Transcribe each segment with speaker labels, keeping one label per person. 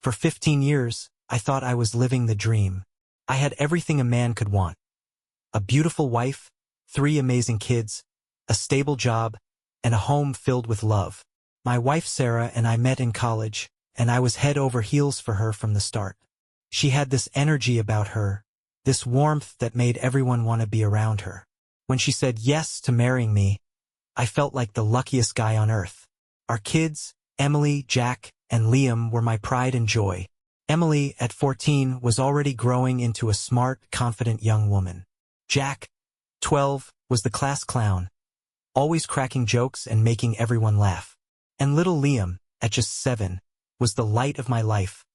Speaker 1: For 15 years, I thought I was living the dream. I had everything a man could want. A beautiful wife, 3 amazing kids, a stable job, and a home filled with love. My wife Sarah and I met in college, and I was head over heels for her from the start. She had this energy about her, this warmth that made everyone want to be around her. When she said yes to marrying me, I felt like the luckiest guy on earth. Our kids, Emily, Jack, and Liam, were my pride and joy. Emily, at 14, was already growing into a smart, confident young woman. Jack, 12, was the class clown, always cracking jokes and making everyone laugh. And little Liam, at just 7, was the light of my life,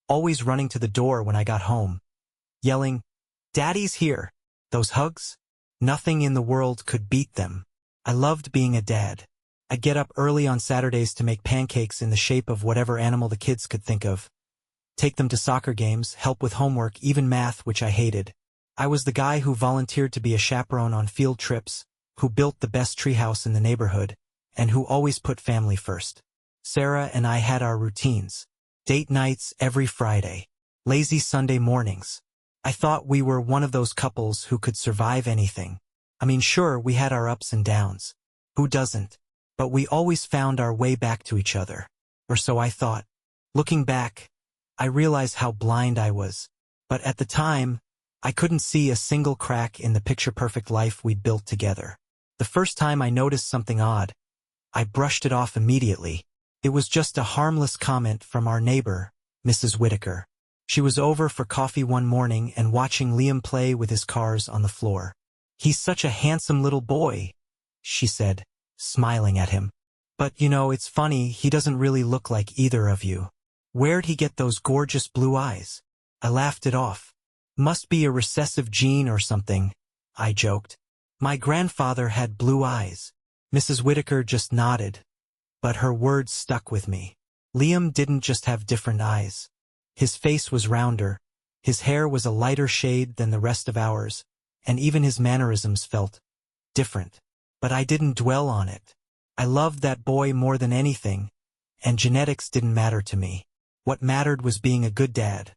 Speaker 1: always running to the door when I got home, yelling, "Daddy's here!" Those hugs? Nothing in the world could beat them. I loved being a dad. I'd get up early on Saturdays to make pancakes in the shape of whatever animal the kids could think of, take them to soccer games, help with homework, even math, which I hated. I was the guy who volunteered to be a chaperone on field trips, who built the best treehouse in the neighborhood, and who always put family first. Sarah and I had our routines. Date nights every Friday. Lazy Sunday mornings. I thought we were one of those couples who could survive anything. I mean, sure, we had our ups and downs. Who doesn't? But we always found our way back to each other. Or so I thought. Looking back, I realize how blind I was. But at the time, I couldn't see a single crack in the picture-perfect life we'd built together. The first time I noticed something odd, I brushed it off immediately. It was just a harmless comment from our neighbor, Mrs. Whitaker. She was over for coffee one morning and watching Liam play with his cars on the floor. "He's such a handsome little boy," she said, smiling at him. "But you know, it's funny, he doesn't really look like either of you. Where'd he get those gorgeous blue eyes?" I laughed it off. "Must be a recessive gene or something," I joked. "My grandfather had blue eyes." Mrs. Whitaker just nodded, but her words stuck with me. Liam didn't just have different eyes. His face was rounder, his hair was a lighter shade than the rest of ours, and even his mannerisms felt different. But I didn't dwell on it. I loved that boy more than anything, and genetics didn't matter to me. What mattered was being a good dad,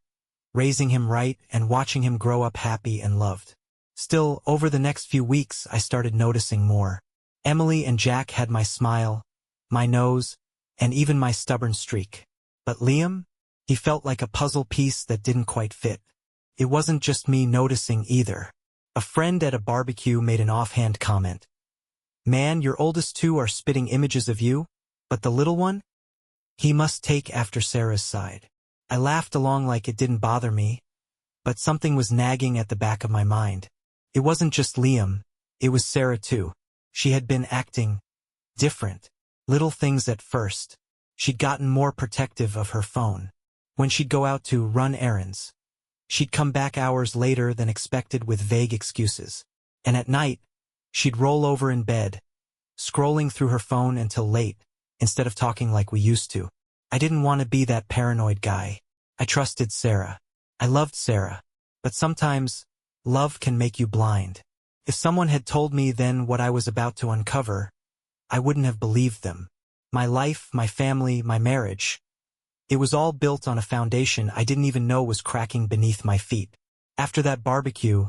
Speaker 1: raising him right and watching him grow up happy and loved. Still, over the next few weeks, I started noticing more. Emily and Jack had my smile, my nose, and even my stubborn streak. But Liam? He felt like a puzzle piece that didn't quite fit. It wasn't just me noticing either. A friend at a barbecue made an offhand comment. "Man, your oldest 2 are spitting images of you, but the little one? He must take after Sarah's side." I laughed along like it didn't bother me, but something was nagging at the back of my mind. It wasn't just Liam, it was Sarah too. She had been acting different. Little things at first. She'd gotten more protective of her phone. When she'd go out to run errands, she'd come back hours later than expected with vague excuses. And at night, she'd roll over in bed, scrolling through her phone until late, instead of talking like we used to. I didn't want to be that paranoid guy. I trusted Sarah. I loved Sarah. But sometimes, love can make you blind. If someone had told me then what I was about to uncover, I wouldn't have believed them. My life, my family, my marriage. It was all built on a foundation I didn't even know was cracking beneath my feet. After that barbecue,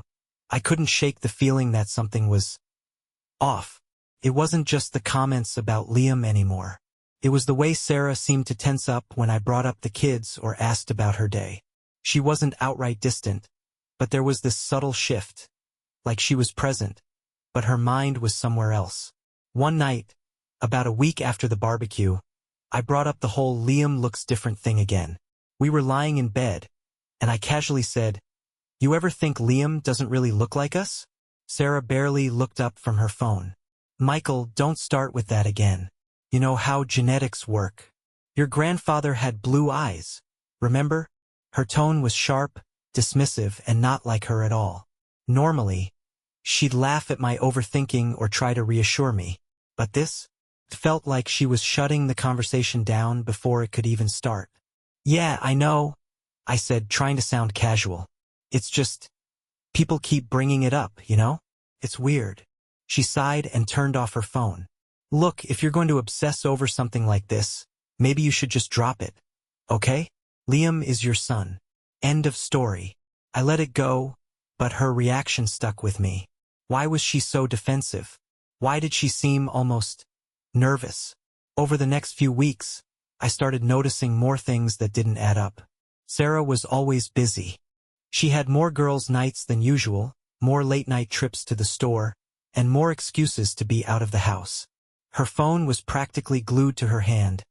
Speaker 1: I couldn't shake the feeling that something was off. It wasn't just the comments about Liam anymore. It was the way Sarah seemed to tense up when I brought up the kids or asked about her day. She wasn't outright distant, but there was this subtle shift, like she was present, but her mind was somewhere else. One night, about a week after the barbecue, I brought up the whole Liam looks different thing again. We were lying in bed, and I casually said, "You ever think Liam doesn't really look like us?" Sarah barely looked up from her phone. "Michael, don't start with that again. You know how genetics work. Your grandfather had blue eyes, remember?" Her tone was sharp, dismissive, and not like her at all. Normally, she'd laugh at my overthinking or try to reassure me. But this felt like she was shutting the conversation down before it could even start. "Yeah, I know," I said, trying to sound casual. "It's just, people keep bringing it up, you know? It's weird." She sighed and turned off her phone. "Look, if you're going to obsess over something like this, maybe you should just drop it, okay? Liam is your son. End of story. I let it go, but her reaction stuck with me. Why was she so defensive? Why did she seem almost nervous? Over the next few weeks, I started noticing more things that didn't add up. Sarah was always busy. She had more girls' nights than usual, more late-night trips to the store, and more excuses to be out of the house. Her phone was practically glued to her hand,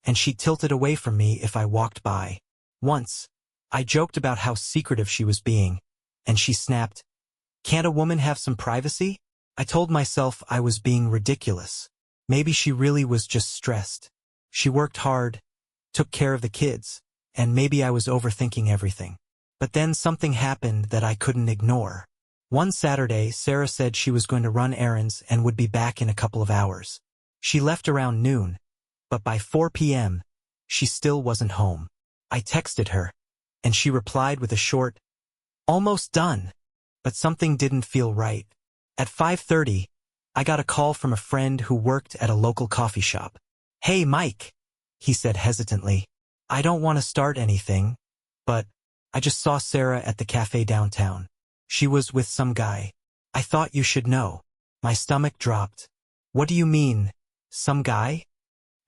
Speaker 1: and she tilted away from me if I walked by. Once, I joked about how secretive she was being, and she snapped, "Can't a woman have some privacy?" I told myself I was being ridiculous. Maybe she really was just stressed. She worked hard, took care of the kids, and maybe I was overthinking everything. But then something happened that I couldn't ignore. One Saturday, Sarah said she was going to run errands and would be back in a couple of hours. She left around noon, but by 4 p.m., she still wasn't home. I texted her, and she replied with a short, "Almost done." But something didn't feel right. At 5:30, I got a call from a friend who worked at a local coffee shop. "Hey, Mike," he said hesitantly. "I don't want to start anything, but I just saw Sarah at the cafe downtown. She was with some guy. I thought you should know." My stomach dropped. "What do you mean, some guy?"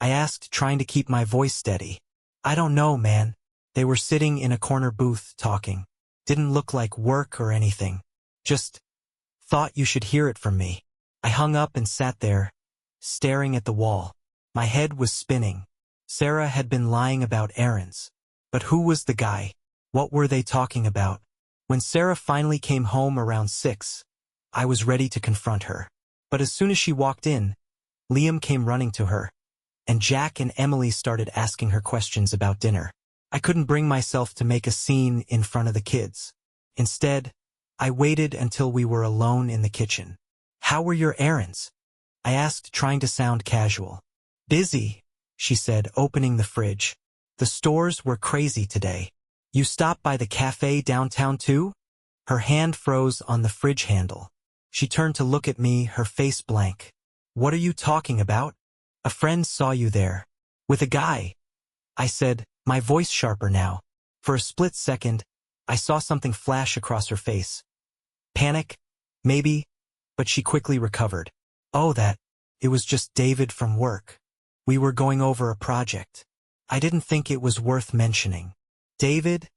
Speaker 1: I asked, trying to keep my voice steady. "I don't know, man. They were sitting in a corner booth talking. Didn't look like work or anything. Just thought you should hear it from me." I hung up and sat there, staring at the wall. My head was spinning. Sarah had been lying about errands. But who was the guy? What were they talking about? When Sarah finally came home around 6, I was ready to confront her. But as soon as she walked in, Liam came running to her, and Jack and Emily started asking her questions about dinner. I couldn't bring myself to make a scene in front of the kids. Instead, I waited until we were alone in the kitchen. "How were your errands?" I asked, trying to sound casual. "Busy," she said, opening the fridge. "The stores were crazy today." "You stopped by the cafe downtown too?" Her hand froze on the fridge handle. She turned to look at me, her face blank. "What are you talking about?" "A friend saw you there. With a guy," I said, my voice sharper now. For a split second, I saw something flash across her face. Panic? Maybe, but she quickly recovered. "Oh, it was just David from work. We were going over a project. I didn't think it was worth mentioning." "David?"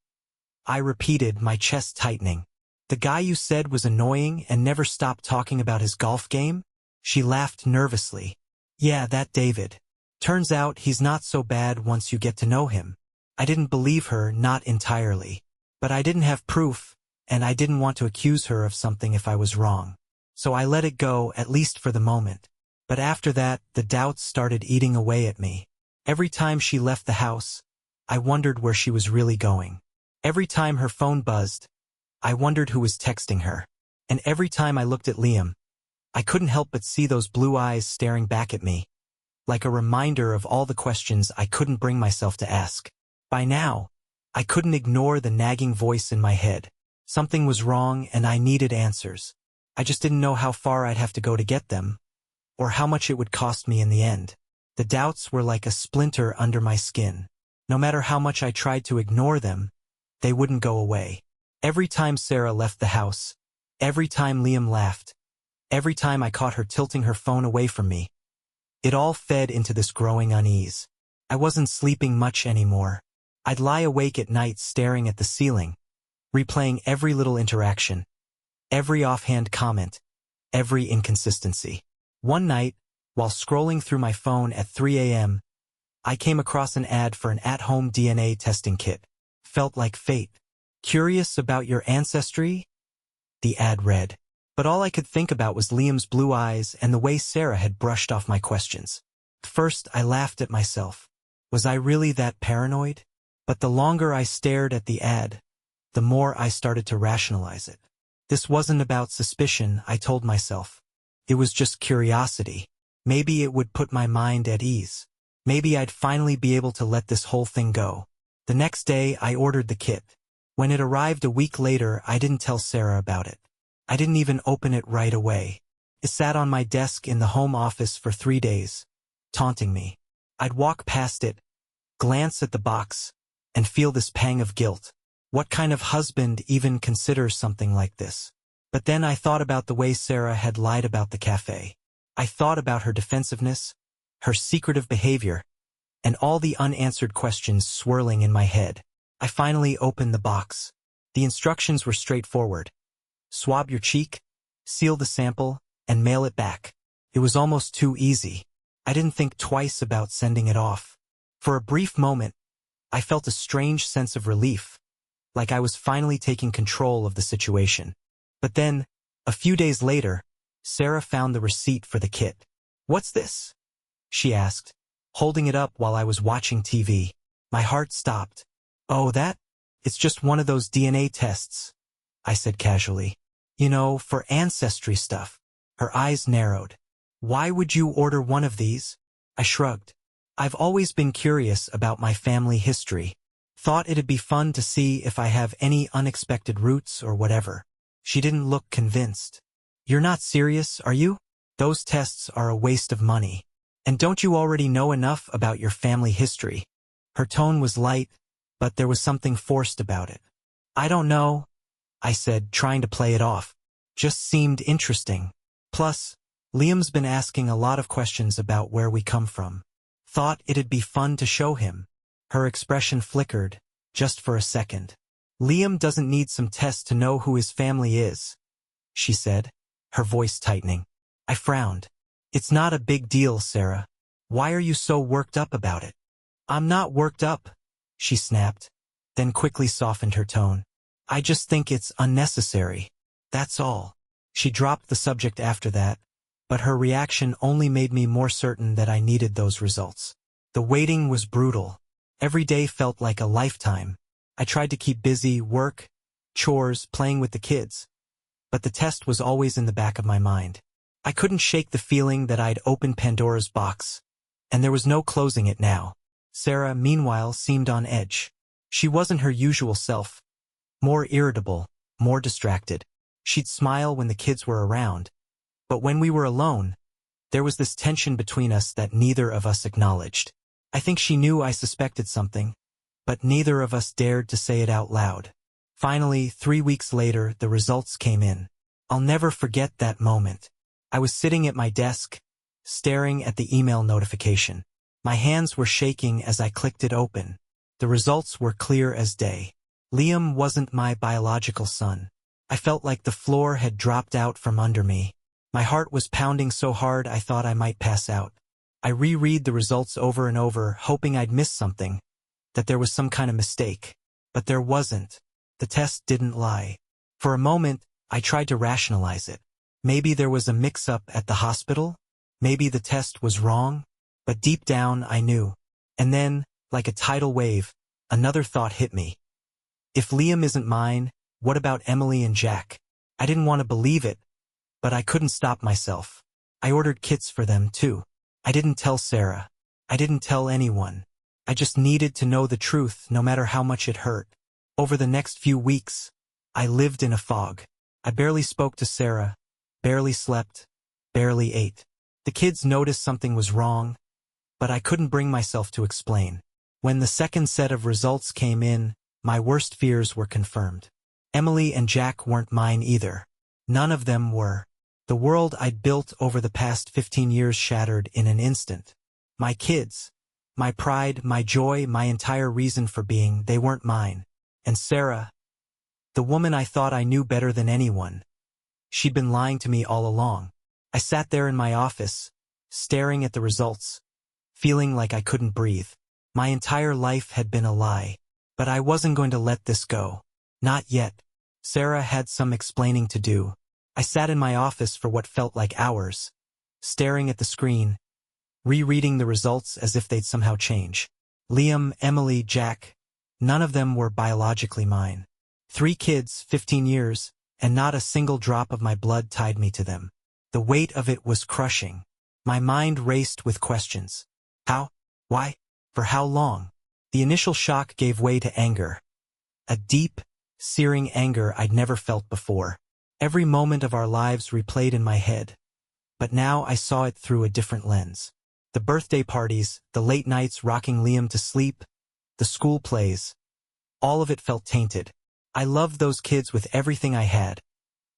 Speaker 1: I repeated, my chest tightening. "The guy you said was annoying and never stopped talking about his golf game?" She laughed nervously. "Yeah, that David. Turns out he's not so bad once you get to know him." I didn't believe her, not entirely. But I didn't have proof, and I didn't want to accuse her of something if I was wrong. So I let it go, at least for the moment. But after that, the doubts started eating away at me. Every time she left the house, I wondered where she was really going. Every time her phone buzzed, I wondered who was texting her. And every time I looked at Liam, I couldn't help but see those blue eyes staring back at me, like a reminder of all the questions I couldn't bring myself to ask. By now, I couldn't ignore the nagging voice in my head. Something was wrong and I needed answers. I just didn't know how far I'd have to go to get them, or how much it would cost me in the end. The doubts were like a splinter under my skin. No matter how much I tried to ignore them, they wouldn't go away. Every time Sarah left the house, every time Liam laughed, every time I caught her tilting her phone away from me, it all fed into this growing unease. I wasn't sleeping much anymore. I'd lie awake at night staring at the ceiling, replaying every little interaction, every offhand comment, every inconsistency. One night, while scrolling through my phone at 3 a.m., I came across an ad for an at-home DNA testing kit. Felt like fate. "Curious about your ancestry?" the ad read. But all I could think about was Liam's blue eyes and the way Sarah had brushed off my questions. First, I laughed at myself. Was I really that paranoid? But the longer I stared at the ad, the more I started to rationalize it. This wasn't about suspicion, I told myself. It was just curiosity. Maybe it would put my mind at ease. Maybe I'd finally be able to let this whole thing go. The next day, I ordered the kit. When it arrived a week later, I didn't tell Sarah about it. I didn't even open it right away. It sat on my desk in the home office for 3 days, taunting me. I'd walk past it, glance at the box, and feel this pang of guilt. What kind of husband even considers something like this? But then I thought about the way Sarah had lied about the cafe. I thought about her defensiveness, her secretive behavior, and all the unanswered questions swirling in my head. I finally opened the box. The instructions were straightforward. Swab your cheek, seal the sample, and mail it back. It was almost too easy. I didn't think twice about sending it off. For a brief moment, I felt a strange sense of relief, like I was finally taking control of the situation. But then, a few days later, Sarah found the receipt for the kit. "What's this?" she asked, holding it up while I was watching TV. My heart stopped. "Oh, that? It's just one of those DNA tests," I said casually. "You know, for ancestry stuff." Her eyes narrowed. "Why would you order one of these?" I shrugged. "I've always been curious about my family history. Thought it'd be fun to see if I have any unexpected roots or whatever." She didn't look convinced. "You're not serious, are you? Those tests are a waste of money. And don't you already know enough about your family history?" Her tone was light, but there was something forced about it. "I don't know," I said, trying to play it off. "Just seemed interesting. Plus, Liam's been asking a lot of questions about where we come from. Thought it'd be fun to show him." Her expression flickered, just for a second. "Liam doesn't need some tests to know who his family is," she said, her voice tightening. I frowned. "It's not a big deal, Sarah. Why are you so worked up about it?" "I'm not worked up," she snapped, then quickly softened her tone. "I just think it's unnecessary. That's all." She dropped the subject after that, but her reaction only made me more certain that I needed those results. The waiting was brutal. Every day felt like a lifetime. I tried to keep busy, work, chores, playing with the kids. But the test was always in the back of my mind. I couldn't shake the feeling that I'd opened Pandora's box, and there was no closing it now. Sarah, meanwhile, seemed on edge. She wasn't her usual self. More irritable, more distracted. She'd smile when the kids were around, but when we were alone, there was this tension between us that neither of us acknowledged. I think she knew I suspected something, but neither of us dared to say it out loud. Finally, 3 weeks later, the results came in. I'll never forget that moment. I was sitting at my desk, staring at the email notification. My hands were shaking as I clicked it open. The results were clear as day. Liam wasn't my biological son. I felt like the floor had dropped out from under me. My heart was pounding so hard I thought I might pass out. I reread the results over and over, hoping I'd missed something, that there was some kind of mistake. But there wasn't. The test didn't lie. For a moment, I tried to rationalize it. Maybe there was a mix-up at the hospital? Maybe the test was wrong? But deep down, I knew. And then, like a tidal wave, another thought hit me. If Liam isn't mine, what about Emily and Jack? I didn't want to believe it, but I couldn't stop myself. I ordered kits for them, too. I didn't tell Sarah. I didn't tell anyone. I just needed to know the truth, no matter how much it hurt. Over the next few weeks, I lived in a fog. I barely spoke to Sarah, barely slept, barely ate. The kids noticed something was wrong, but I couldn't bring myself to explain. When the second set of results came in, my worst fears were confirmed. Emily and Jack weren't mine either. None of them were. The world I'd built over the past 15 years shattered in an instant. My kids, my pride, my joy, my entire reason for being, they weren't mine. And Sarah, the woman I thought I knew better than anyone, she'd been lying to me all along. I sat there in my office, staring at the results, feeling like I couldn't breathe. My entire life had been a lie. But I wasn't going to let this go. Not yet. Sarah had some explaining to do. I sat in my office for what felt like hours, staring at the screen, rereading the results as if they'd somehow change. Liam, Emily, Jack, none of them were biologically mine. 3 kids, 15 years, and not a single drop of my blood tied me to them. The weight of it was crushing. My mind raced with questions. How? Why? For how long? The initial shock gave way to anger. A deep, searing anger I'd never felt before. Every moment of our lives replayed in my head. But now I saw it through a different lens. The birthday parties, the late nights rocking Liam to sleep, the school plays, All of it felt tainted. I loved those kids with everything I had.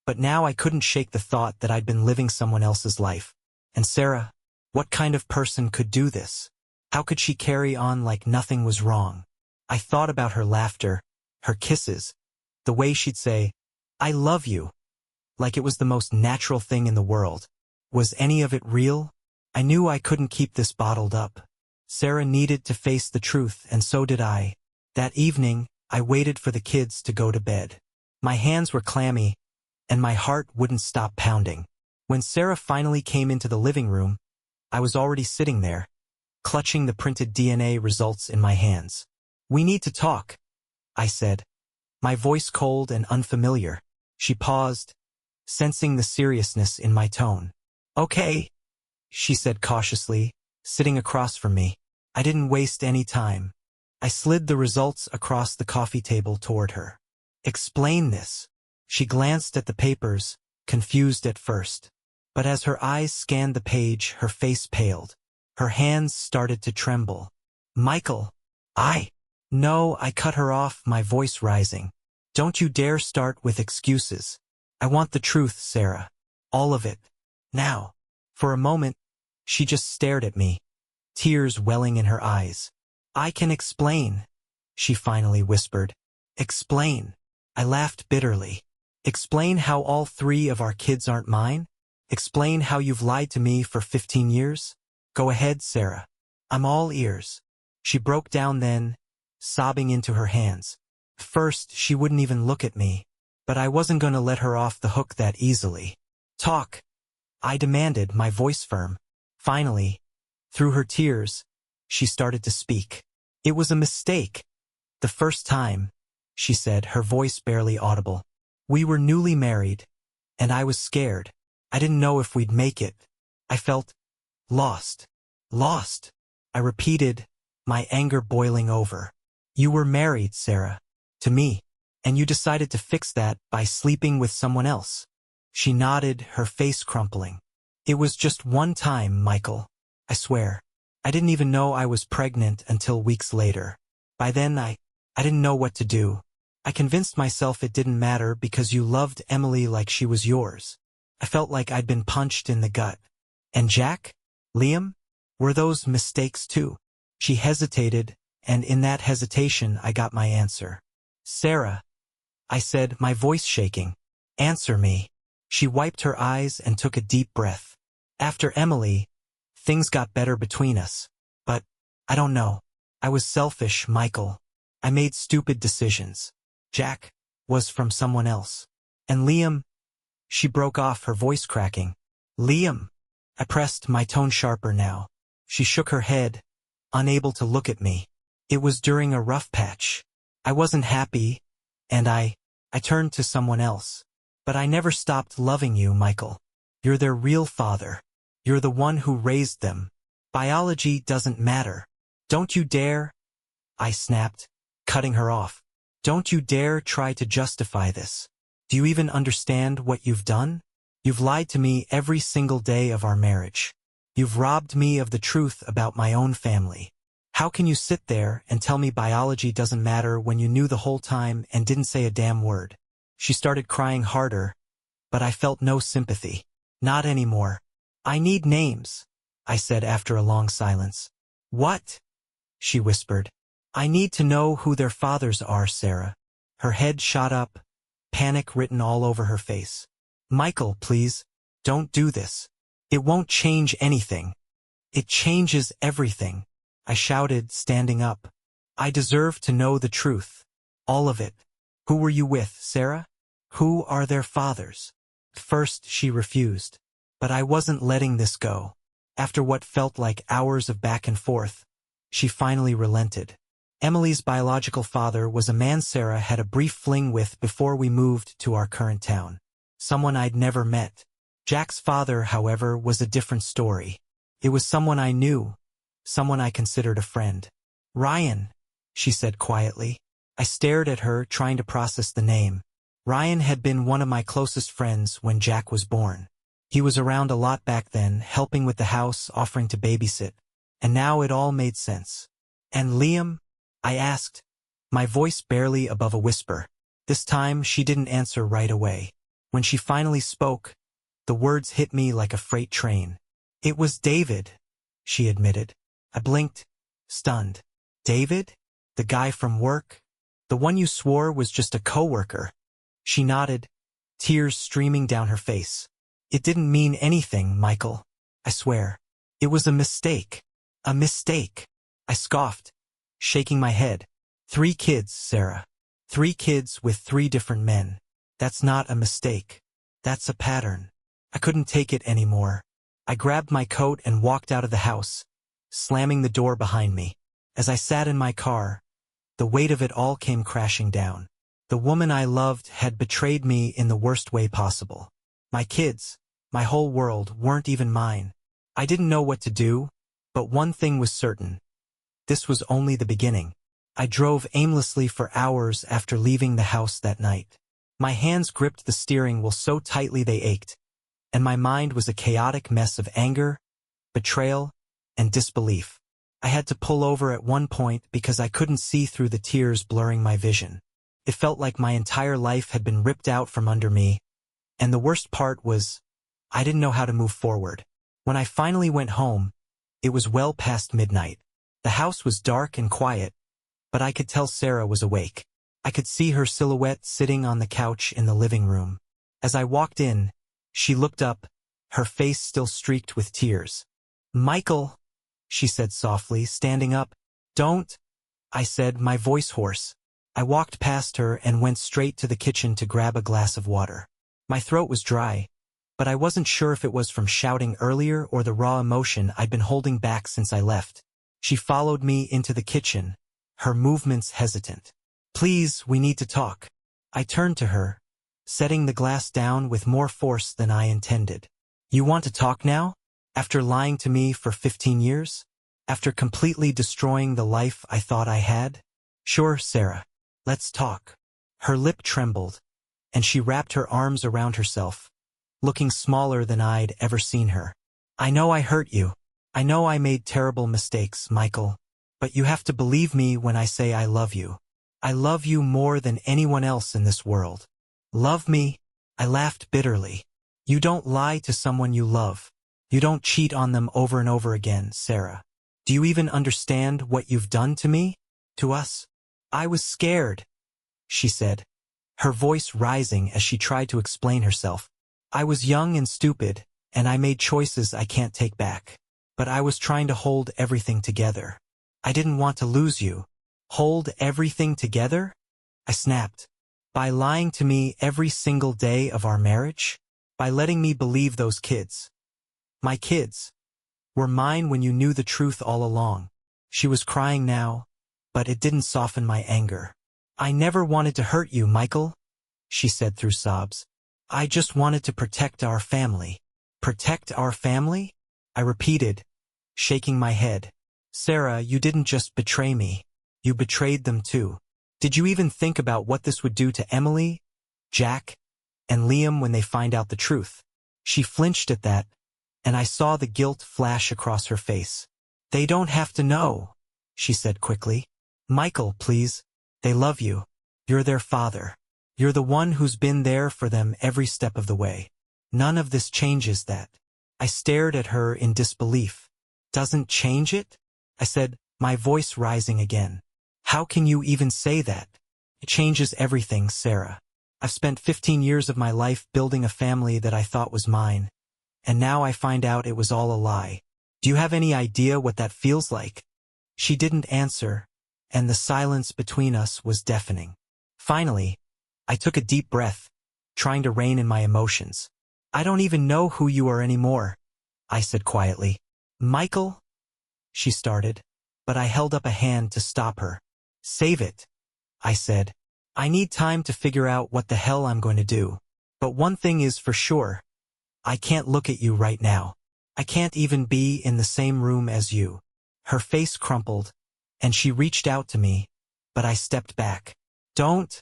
Speaker 1: But now I couldn't shake the thought that I'd been living someone else's life. And Sarah, what kind of person could do this? How could she carry on like nothing was wrong? I thought about her laughter, her kisses, the way she'd say, "I love you," like it was the most natural thing in the world. Was any of it real? I knew I couldn't keep this bottled up. Sarah needed to face the truth, and so did I. That evening, I waited for the kids to go to bed. My hands were clammy, and my heart wouldn't stop pounding. When Sarah finally came into the living room, I was already sitting there, clutching the printed DNA results in my hands. "We need to talk," I said, my voice cold and unfamiliar. She paused, sensing the seriousness in my tone. "Okay," she said cautiously, sitting across from me. I didn't waste any time. I slid the results across the coffee table toward her. "Explain this." She glanced at the papers, confused at first. But as her eyes scanned the page, her face paled. Her hands started to tremble. "Michael, No," I cut her off, my voice rising. "Don't you dare start with excuses. I want the truth, Sarah. All of it. Now." For a moment, she just stared at me, tears welling in her eyes. "I can explain," she finally whispered. "Explain." I laughed bitterly. "Explain how all 3 of our kids aren't mine? Explain how you've lied to me for 15 years? Go ahead, Sarah. I'm all ears." She broke down then, sobbing into her hands. First, she wouldn't even look at me, but I wasn't going to let her off the hook that easily. "Talk," I demanded, my voice firm. Finally, through her tears, she started to speak. "It was a mistake. The first time," she said, her voice barely audible. "We were newly married, and I was scared. I didn't know if we'd make it. I felt lost." "Lost," I repeated, my anger boiling over. "You were married, Sarah, to me, and you decided to fix that by sleeping with someone else." She nodded, her face crumpling. "It was just one time, Michael. I swear. I didn't even know I was pregnant until weeks later. By then, I didn't know what to do. I convinced myself it didn't matter because you loved Emily like she was yours. I felt like I'd been punched in the gut. And Jack? Liam? Were those mistakes too?" She hesitated, and in that hesitation I got my answer. "Sarah," I said, my voice shaking. "Answer me." She wiped her eyes and took a deep breath. "After Emily, things got better between us. But, I don't know. I was selfish, Michael. I made stupid decisions. Jack was from someone else. And Liam..." She broke off, her voice cracking. "Liam?" I pressed, my tone sharper now. She shook her head, unable to look at me. "It was during a rough patch. I wasn't happy, and I turned to someone else. But I never stopped loving you, Michael. You're their real father. You're the one who raised them. Biology doesn't matter. Don't you dare..." I snapped, cutting her off. "Don't you dare try to justify this. Do you even understand what you've done? You've lied to me every single day of our marriage. You've robbed me of the truth about my own family. How can you sit there and tell me biology doesn't matter when you knew the whole time and didn't say a damn word?" She started crying harder, but I felt no sympathy. "Not anymore. I need names," I said after a long silence. "What?" she whispered. "I need to know who their fathers are, Sarah." Her head shot up, panic written all over her face. "Michael, please, don't do this. It won't change anything. It changes everything," I shouted, standing up. "I deserve to know the truth. All of it. Who were you with, Sarah? Who are their fathers?" First, she refused. But I wasn't letting this go. After what felt like hours of back and forth, she finally relented. Emily's biological father was a man Sarah had a brief fling with before we moved to our current town. Someone I'd never met. Jack's father, however, was a different story. It was someone I knew, someone I considered a friend. "Ryan," she said quietly. I stared at her, trying to process the name. Ryan had been one of my closest friends when Jack was born. He was around a lot back then, helping with the house, offering to babysit. And now it all made sense. "And Liam?" I asked, my voice barely above a whisper. This time, she didn't answer right away. When she finally spoke, the words hit me like a freight train. "It was David," she admitted. I blinked, stunned. "David? The guy from work? The one you swore was just a coworker?" She nodded, tears streaming down her face. "It didn't mean anything, Michael. I swear. It was a mistake. A mistake." I scoffed, shaking my head. 3 kids, Sarah. 3 kids with 3 different men. That's not a mistake. That's a pattern. I couldn't take it anymore. I grabbed my coat and walked out of the house, slamming the door behind me. As I sat in my car, the weight of it all came crashing down. The woman I loved had betrayed me in the worst way possible. My kids, my whole world, weren't even mine. I didn't know what to do, but one thing was certain. This was only the beginning. I drove aimlessly for hours after leaving the house that night. My hands gripped the steering wheel so tightly they ached, and my mind was a chaotic mess of anger, betrayal, and disbelief. I had to pull over at one point because I couldn't see through the tears blurring my vision. It felt like my entire life had been ripped out from under me, and the worst part was, I didn't know how to move forward. When I finally went home, it was well past midnight. The house was dark and quiet, but I could tell Sarah was awake. I could see her silhouette sitting on the couch in the living room. As I walked in, she looked up, her face still streaked with tears. "Michael," she said softly, standing up. "Don't," I said, my voice hoarse. I walked past her and went straight to the kitchen to grab a glass of water. My throat was dry, but I wasn't sure if it was from shouting earlier or the raw emotion I'd been holding back since I left. She followed me into the kitchen, her movements hesitant. "Please, we need to talk." I turned to her, setting the glass down with more force than I intended. "You want to talk now? After lying to me for 15 years? After completely destroying the life I thought I had?" "Sure, Sarah. Let's talk." Her lip trembled, and she wrapped her arms around herself, looking smaller than I'd ever seen her. "I know I hurt you. I know I made terrible mistakes, Michael. But you have to believe me when I say I love you. I love you more than anyone else in this world." "Love me?" I laughed bitterly. "You don't lie to someone you love. You don't cheat on them over and over again, Sarah. Do you even understand what you've done to me? To us?" "I was scared," she said, her voice rising as she tried to explain herself. "I was young and stupid, and I made choices I can't take back. But I was trying to hold everything together. I didn't want to lose you." "Hold everything together?" I snapped. "By lying to me every single day of our marriage? By letting me believe those kids, my kids, were mine when you knew the truth all along?" She was crying now, but it didn't soften my anger. "I never wanted to hurt you, Michael," she said through sobs. "I just wanted to protect our family." "Protect our family?" I repeated, shaking my head. "Sarah, you didn't just betray me. You betrayed them too. Did you even think about what this would do to Emily, Jack, and Liam when they find out the truth?" She flinched at that, and I saw the guilt flash across her face. "They don't have to know," she said quickly. "Michael, please. They love you. You're their father. You're the one who's been there for them every step of the way. None of this changes that." I stared at her in disbelief. "Doesn't change it?" I said, my voice rising again. "How can you even say that? It changes everything, Sarah. I've spent 15 years of my life building a family that I thought was mine, and now I find out it was all a lie. Do you have any idea what that feels like?" She didn't answer, and the silence between us was deafening. Finally, I took a deep breath, trying to rein in my emotions. "I don't even know who you are anymore," I said quietly. "Michael?" she started, but I held up a hand to stop her. "Save it," I said. "I need time to figure out what the hell I'm going to do. But one thing is for sure. I can't look at you right now. I can't even be in the same room as you." Her face crumpled, and she reached out to me, but I stepped back. "Don't,"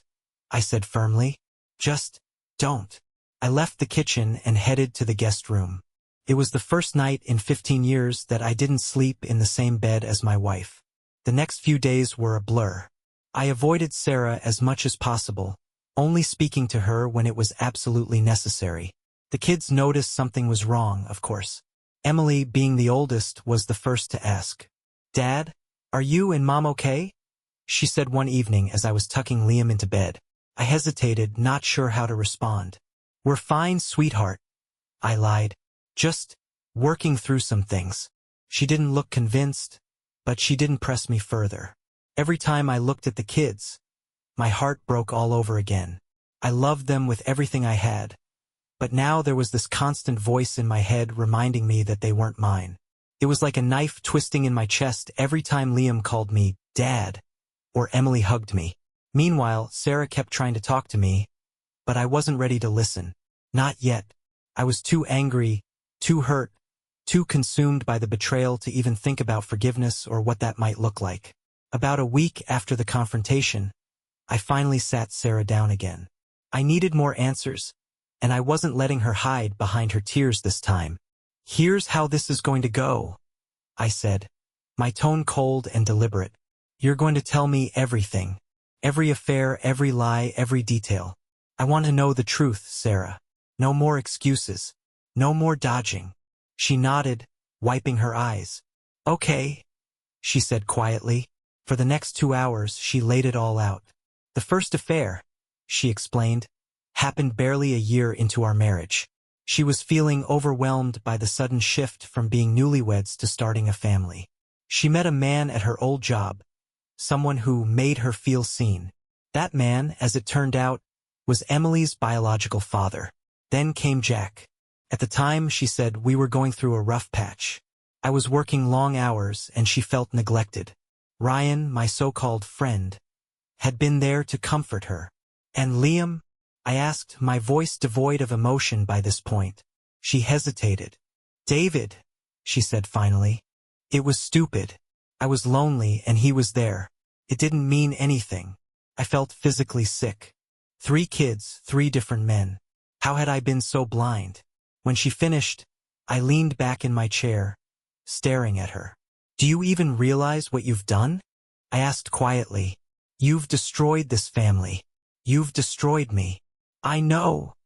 Speaker 1: I said firmly. "Just don't." I left the kitchen and headed to the guest room. It was the first night in 15 years that I didn't sleep in the same bed as my wife. The next few days were a blur. I avoided Sarah as much as possible, only speaking to her when it was absolutely necessary. The kids noticed something was wrong, of course. Emily, being the oldest, was the first to ask. "Dad, are you and Mom okay?" she said one evening as I was tucking Liam into bed. I hesitated, not sure how to respond. "We're fine, sweetheart," I lied. "Just working through some things." She didn't look convinced, but she didn't press me further. Every time I looked at the kids, my heart broke all over again. I loved them with everything I had, but now there was this constant voice in my head reminding me that they weren't mine. It was like a knife twisting in my chest every time Liam called me Dad or Emily hugged me. Meanwhile, Sarah kept trying to talk to me, but I wasn't ready to listen. Not yet. I was too angry, too hurt, too consumed by the betrayal to even think about forgiveness or what that might look like. About a week after the confrontation, I finally sat Sarah down again. I needed more answers, and I wasn't letting her hide behind her tears this time. "Here's how this is going to go," I said, my tone cold and deliberate. "You're going to tell me everything. Every affair, every lie, every detail. I want to know the truth, Sarah. No more excuses. No more dodging." She nodded, wiping her eyes. "Okay," she said quietly. For the next 2 hours, she laid it all out. "The first affair," she explained, "happened barely a year into our marriage." She was feeling overwhelmed by the sudden shift from being newlyweds to starting a family. She met a man at her old job, someone who made her feel seen. That man, as it turned out, was Emily's biological father. Then came Jack. At the time, she said, we were going through a rough patch. I was working long hours and she felt neglected. Ryan, my so-called friend, had been there to comfort her. "And Liam?" I asked, my voice devoid of emotion by this point. She hesitated. "David," she said finally. "It was stupid. I was lonely and he was there. It didn't mean anything." I felt physically sick. 3 kids, 3 different men. How had I been so blind? When she finished, I leaned back in my chair, staring at her. "Do you even realize what you've done?" I asked quietly. "You've destroyed this family. You've destroyed me." "I know,"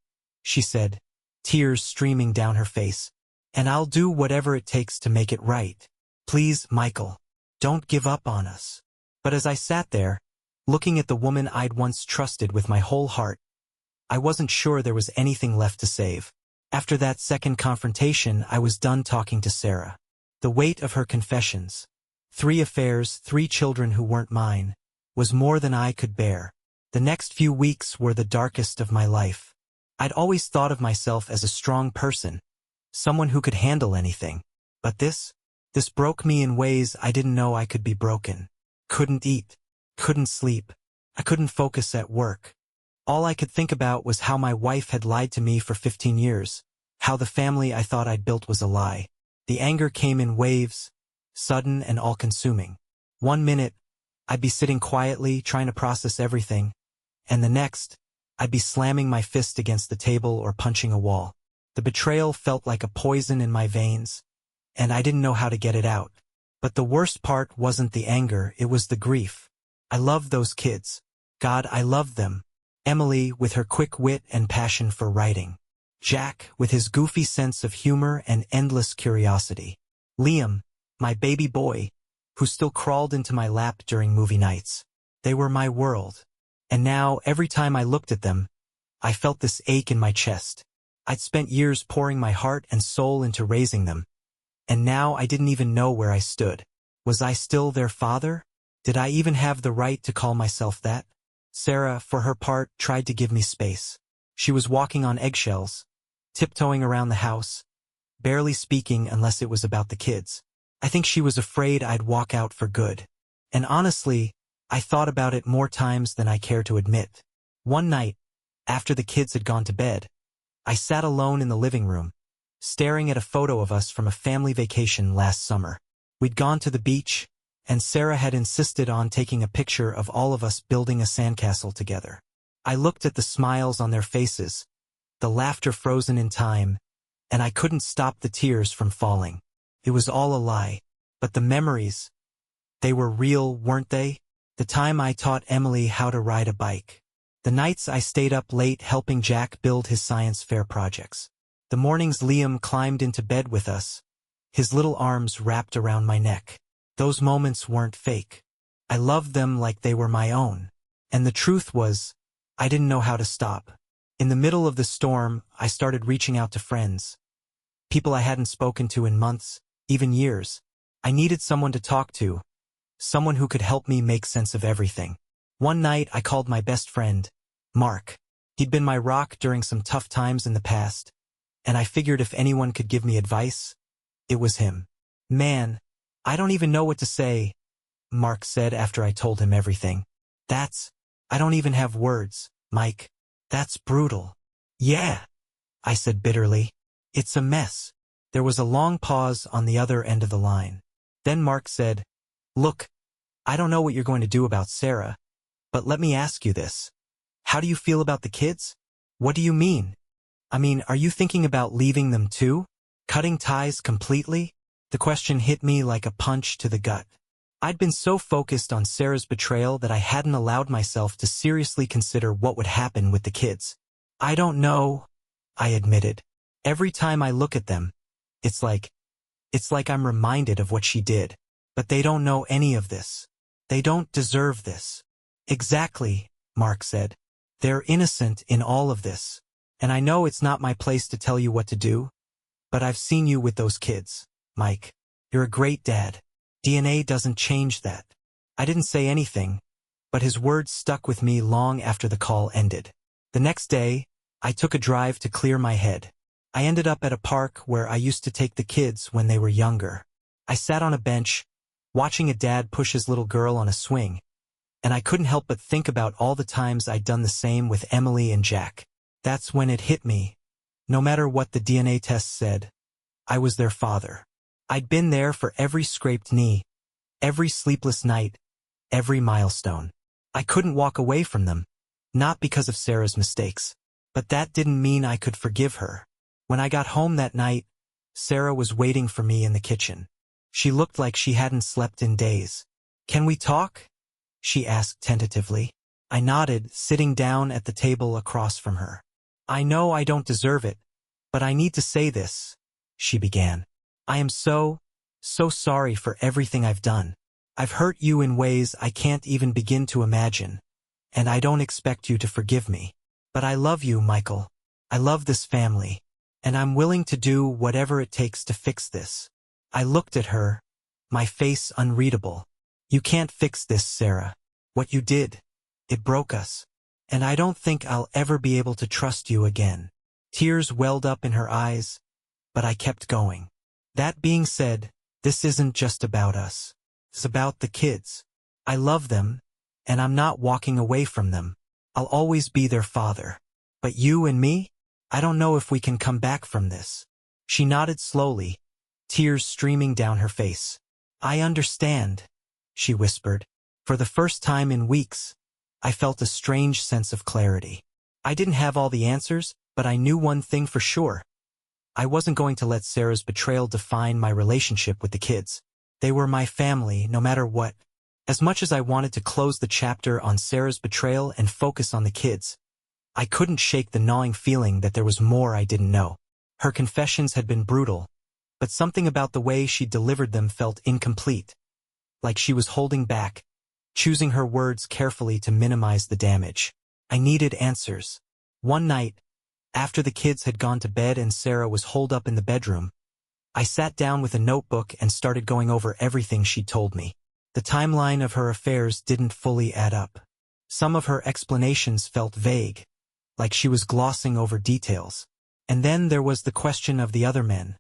Speaker 1: she said, tears streaming down her face. "And I'll do whatever it takes to make it right. Please, Michael, don't give up on us." But as I sat there, looking at the woman I'd once trusted with my whole heart, I wasn't sure there was anything left to save. After that second confrontation, I was done talking to Sarah. The weight of her confessions, 3 affairs, 3 children who weren't mine, was more than I could bear. The next few weeks were the darkest of my life. I'd always thought of myself as a strong person, someone who could handle anything. But this broke me in ways I didn't know I could be broken. Couldn't eat, couldn't sleep, I couldn't focus at work. All I could think about was how my wife had lied to me for 15 years, how the family I thought I'd built was a lie. The anger came in waves, sudden and all-consuming. One minute, I'd be sitting quietly, trying to process everything, and the next, I'd be slamming my fist against the table or punching a wall. The betrayal felt like a poison in my veins, and I didn't know how to get it out. But the worst part wasn't the anger, it was the grief. I loved those kids. God, I loved them. Emily, with her quick wit and passion for writing. Jack, with his goofy sense of humor and endless curiosity. Liam, my baby boy, who still crawled into my lap during movie nights. They were my world. And now, every time I looked at them, I felt this ache in my chest. I'd spent years pouring my heart and soul into raising them. And now I didn't even know where I stood. Was I still their father? Did I even have the right to call myself that? Sarah, for her part, tried to give me space. She was walking on eggshells, tiptoeing around the house, barely speaking unless it was about the kids. I think she was afraid I'd walk out for good. And honestly, I thought about it more times than I care to admit. One night, after the kids had gone to bed, I sat alone in the living room, staring at a photo of us from a family vacation last summer. We'd gone to the beach, and Sarah had insisted on taking a picture of all of us building a sandcastle together. I looked at the smiles on their faces, the laughter frozen in time, and I couldn't stop the tears from falling. It was all a lie. But the memories, they were real, weren't they? The time I taught Emily how to ride a bike. The nights I stayed up late helping Jack build his science fair projects. The mornings Liam climbed into bed with us, his little arms wrapped around my neck. Those moments weren't fake. I loved them like they were my own. And the truth was, I didn't know how to stop. In the middle of the storm, I started reaching out to friends. People I hadn't spoken to in months, even years. I needed someone to talk to. Someone who could help me make sense of everything. One night, I called my best friend, Mark. He'd been my rock during some tough times in the past, and I figured if anyone could give me advice, it was him. "Man, I don't even know what to say," Mark said after I told him everything. I don't even have words, Mike. That's brutal." "Yeah," I said bitterly. "It's a mess." There was a long pause on the other end of the line. Then Mark said, "Look, I don't know what you're going to do about Sarah, but let me ask you this. How do you feel about the kids?" "What do you mean? Are you thinking about leaving them too? Cutting ties completely?" The question hit me like a punch to the gut. I'd been so focused on Sarah's betrayal that I hadn't allowed myself to seriously consider what would happen with the kids. "I don't know," I admitted. "Every time I look at them, it's like I'm reminded of what she did. But they don't know any of this. They don't deserve this." "Exactly," Mark said. "They're innocent in all of this. And I know it's not my place to tell you what to do, but I've seen you with those kids, Mike. You're a great dad. DNA doesn't change that." I didn't say anything, but his words stuck with me long after the call ended. The next day, I took a drive to clear my head. I ended up at a park where I used to take the kids when they were younger. I sat on a bench, watching a dad push his little girl on a swing, and I couldn't help but think about all the times I'd done the same with Emily and Jack. That's when it hit me. No matter what the DNA test said, I was their father. I'd been there for every scraped knee, every sleepless night, every milestone. I couldn't walk away from them, not because of Sarah's mistakes, but that didn't mean I could forgive her. When I got home that night, Sarah was waiting for me in the kitchen. She looked like she hadn't slept in days. "Can we talk?" she asked tentatively. I nodded, sitting down at the table across from her. "I know I don't deserve it, but I need to say this," she began. "I am so sorry for everything I've done. I've hurt you in ways I can't even begin to imagine, and I don't expect you to forgive me. But I love you, Michael. I love this family, and I'm willing to do whatever it takes to fix this." I looked at her, my face unreadable. "You can't fix this, Sarah. What you did, it broke us. And I don't think I'll ever be able to trust you again." Tears welled up in her eyes, but I kept going. "That being said, this isn't just about us. It's about the kids. I love them, and I'm not walking away from them. I'll always be their father. But you and me? I don't know if we can come back from this." She nodded slowly, tears streaming down her face. "I understand," she whispered. For the first time in weeks, I felt a strange sense of clarity. I didn't have all the answers, but I knew one thing for sure. I wasn't going to let Sarah's betrayal define my relationship with the kids. They were my family, no matter what. As much as I wanted to close the chapter on Sarah's betrayal and focus on the kids, I couldn't shake the gnawing feeling that there was more I didn't know. Her confessions had been brutal, but something about the way she delivered them felt incomplete, like she was holding back, choosing her words carefully to minimize the damage. I needed answers. One night, after the kids had gone to bed and Sarah was holed up in the bedroom, I sat down with a notebook and started going over everything she'd told me. The timeline of her affairs didn't fully add up. Some of her explanations felt vague, like she was glossing over details. And then there was the question of the other men.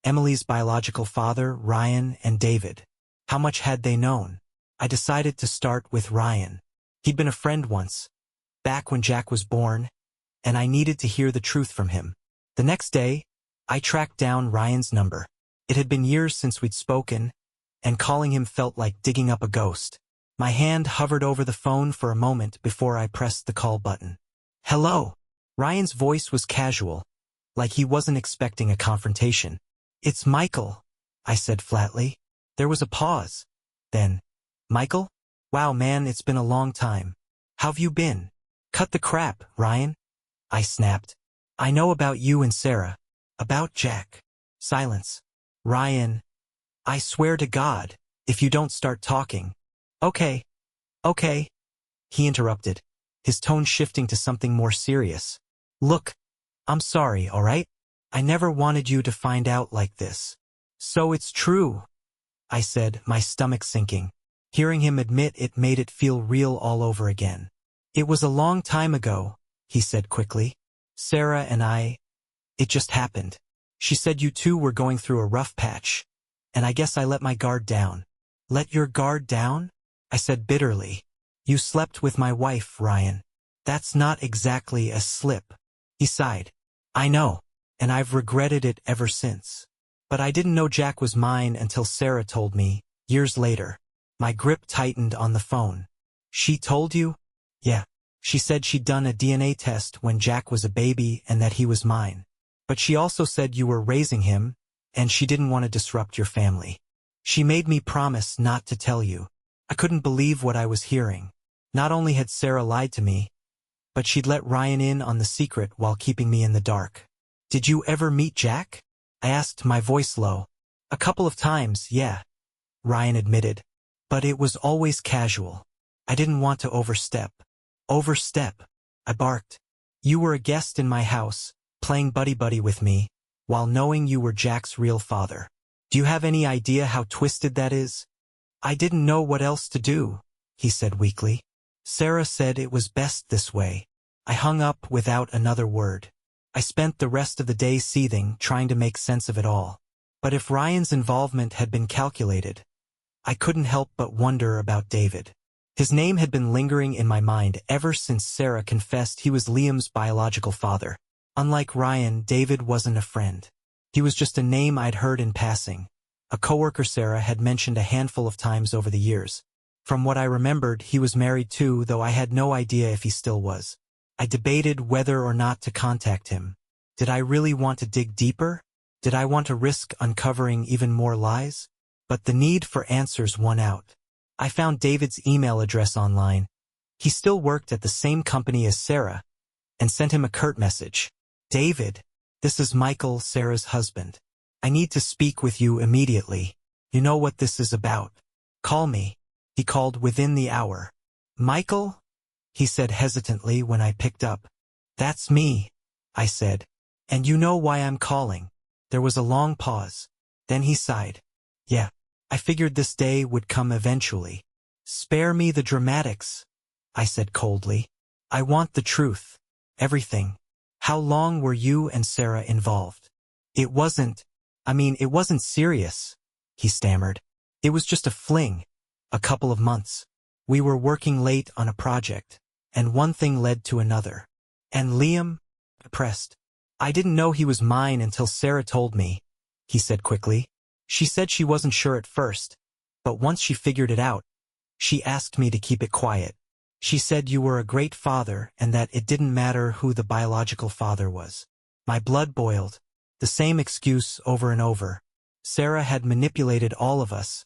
Speaker 1: Emily's biological father, Ryan, and David. How much had they known? I decided to start with Ryan. He'd been a friend once, back when Jack was born, and I needed to hear the truth from him. The next day, I tracked down Ryan's number. It had been years since we'd spoken, and calling him felt like digging up a ghost. My hand hovered over the phone for a moment before I pressed the call button. "Hello." Ryan's voice was casual, like he wasn't expecting a confrontation. "It's Michael," I said flatly. There was a pause. Then, "Michael? Wow man, it's been a long time. How've you been? Cut the crap, Ryan. I snapped. I know about you and Sarah. About Jack. Silence. Ryan. I swear to God, if you don't start talking. Okay. Okay. He interrupted, his tone shifting to something more serious. Look, I'm sorry, alright? I never wanted you to find out like this. So it's true, I said, my stomach sinking. Hearing him admit it made it feel real all over again. It was a long time ago, he said quickly. Sarah and it just happened. She said you two were going through a rough patch, and I guess I let my guard down. Let your guard down? I said bitterly. You slept with my wife, Ryan. That's not exactly a slip. He sighed. I know, and I've regretted it ever since. But I didn't know Jack was mine until Sarah told me, years later. My grip tightened on the phone. She told you? Yeah. She said she'd done a DNA test when Jack was a baby and that he was mine. But she also said you were raising him, and she didn't want to disrupt your family. She made me promise not to tell you. I couldn't believe what I was hearing. Not only had Sarah lied to me, but she'd let Ryan in on the secret while keeping me in the dark. Did you ever meet Jack? I asked, my voice low. A couple of times, yeah, Ryan admitted. But it was always casual. I didn't want to overstep. Overstep, I barked. You were a guest in my house, playing buddy-buddy with me, while knowing you were Jack's real father. Do you have any idea how twisted that is? I didn't know what else to do, he said weakly. Sarah said it was best this way. I hung up without another word. I spent the rest of the day seething, trying to make sense of it all. But if Ryan's involvement had been calculated, I couldn't help but wonder about David. His name had been lingering in my mind ever since Sarah confessed he was Liam's biological father. Unlike Ryan, David wasn't a friend. He was just a name I'd heard in passing, a coworker Sarah had mentioned a handful of times over the years. From what I remembered, he was married too, though I had no idea if he still was. I debated whether or not to contact him. Did I really want to dig deeper? Did I want to risk uncovering even more lies? But the need for answers won out. I found David's email address online. He still worked at the same company as Sarah, and sent him a curt message. David, this is Michael, Sarah's husband. I need to speak with you immediately. You know what this is about. Call me. He called within the hour. Michael? He said hesitantly when I picked up. That's me, I said. And you know why I'm calling. There was a long pause. Then he sighed. Yeah, I figured this day would come eventually. Spare me the dramatics, I said coldly. I want the truth. Everything. How long were you and Sarah involved? It wasn't serious, he stammered. It was just a fling. A couple of months. We were working late on a project, and one thing led to another. And Liam? Pressed. I didn't know he was mine until Sarah told me, he said quickly. She said she wasn't sure at first, but once she figured it out, she asked me to keep it quiet. She said you were a great father and that it didn't matter who the biological father was. My blood boiled. The same excuse over and over. Sarah had manipulated all of us,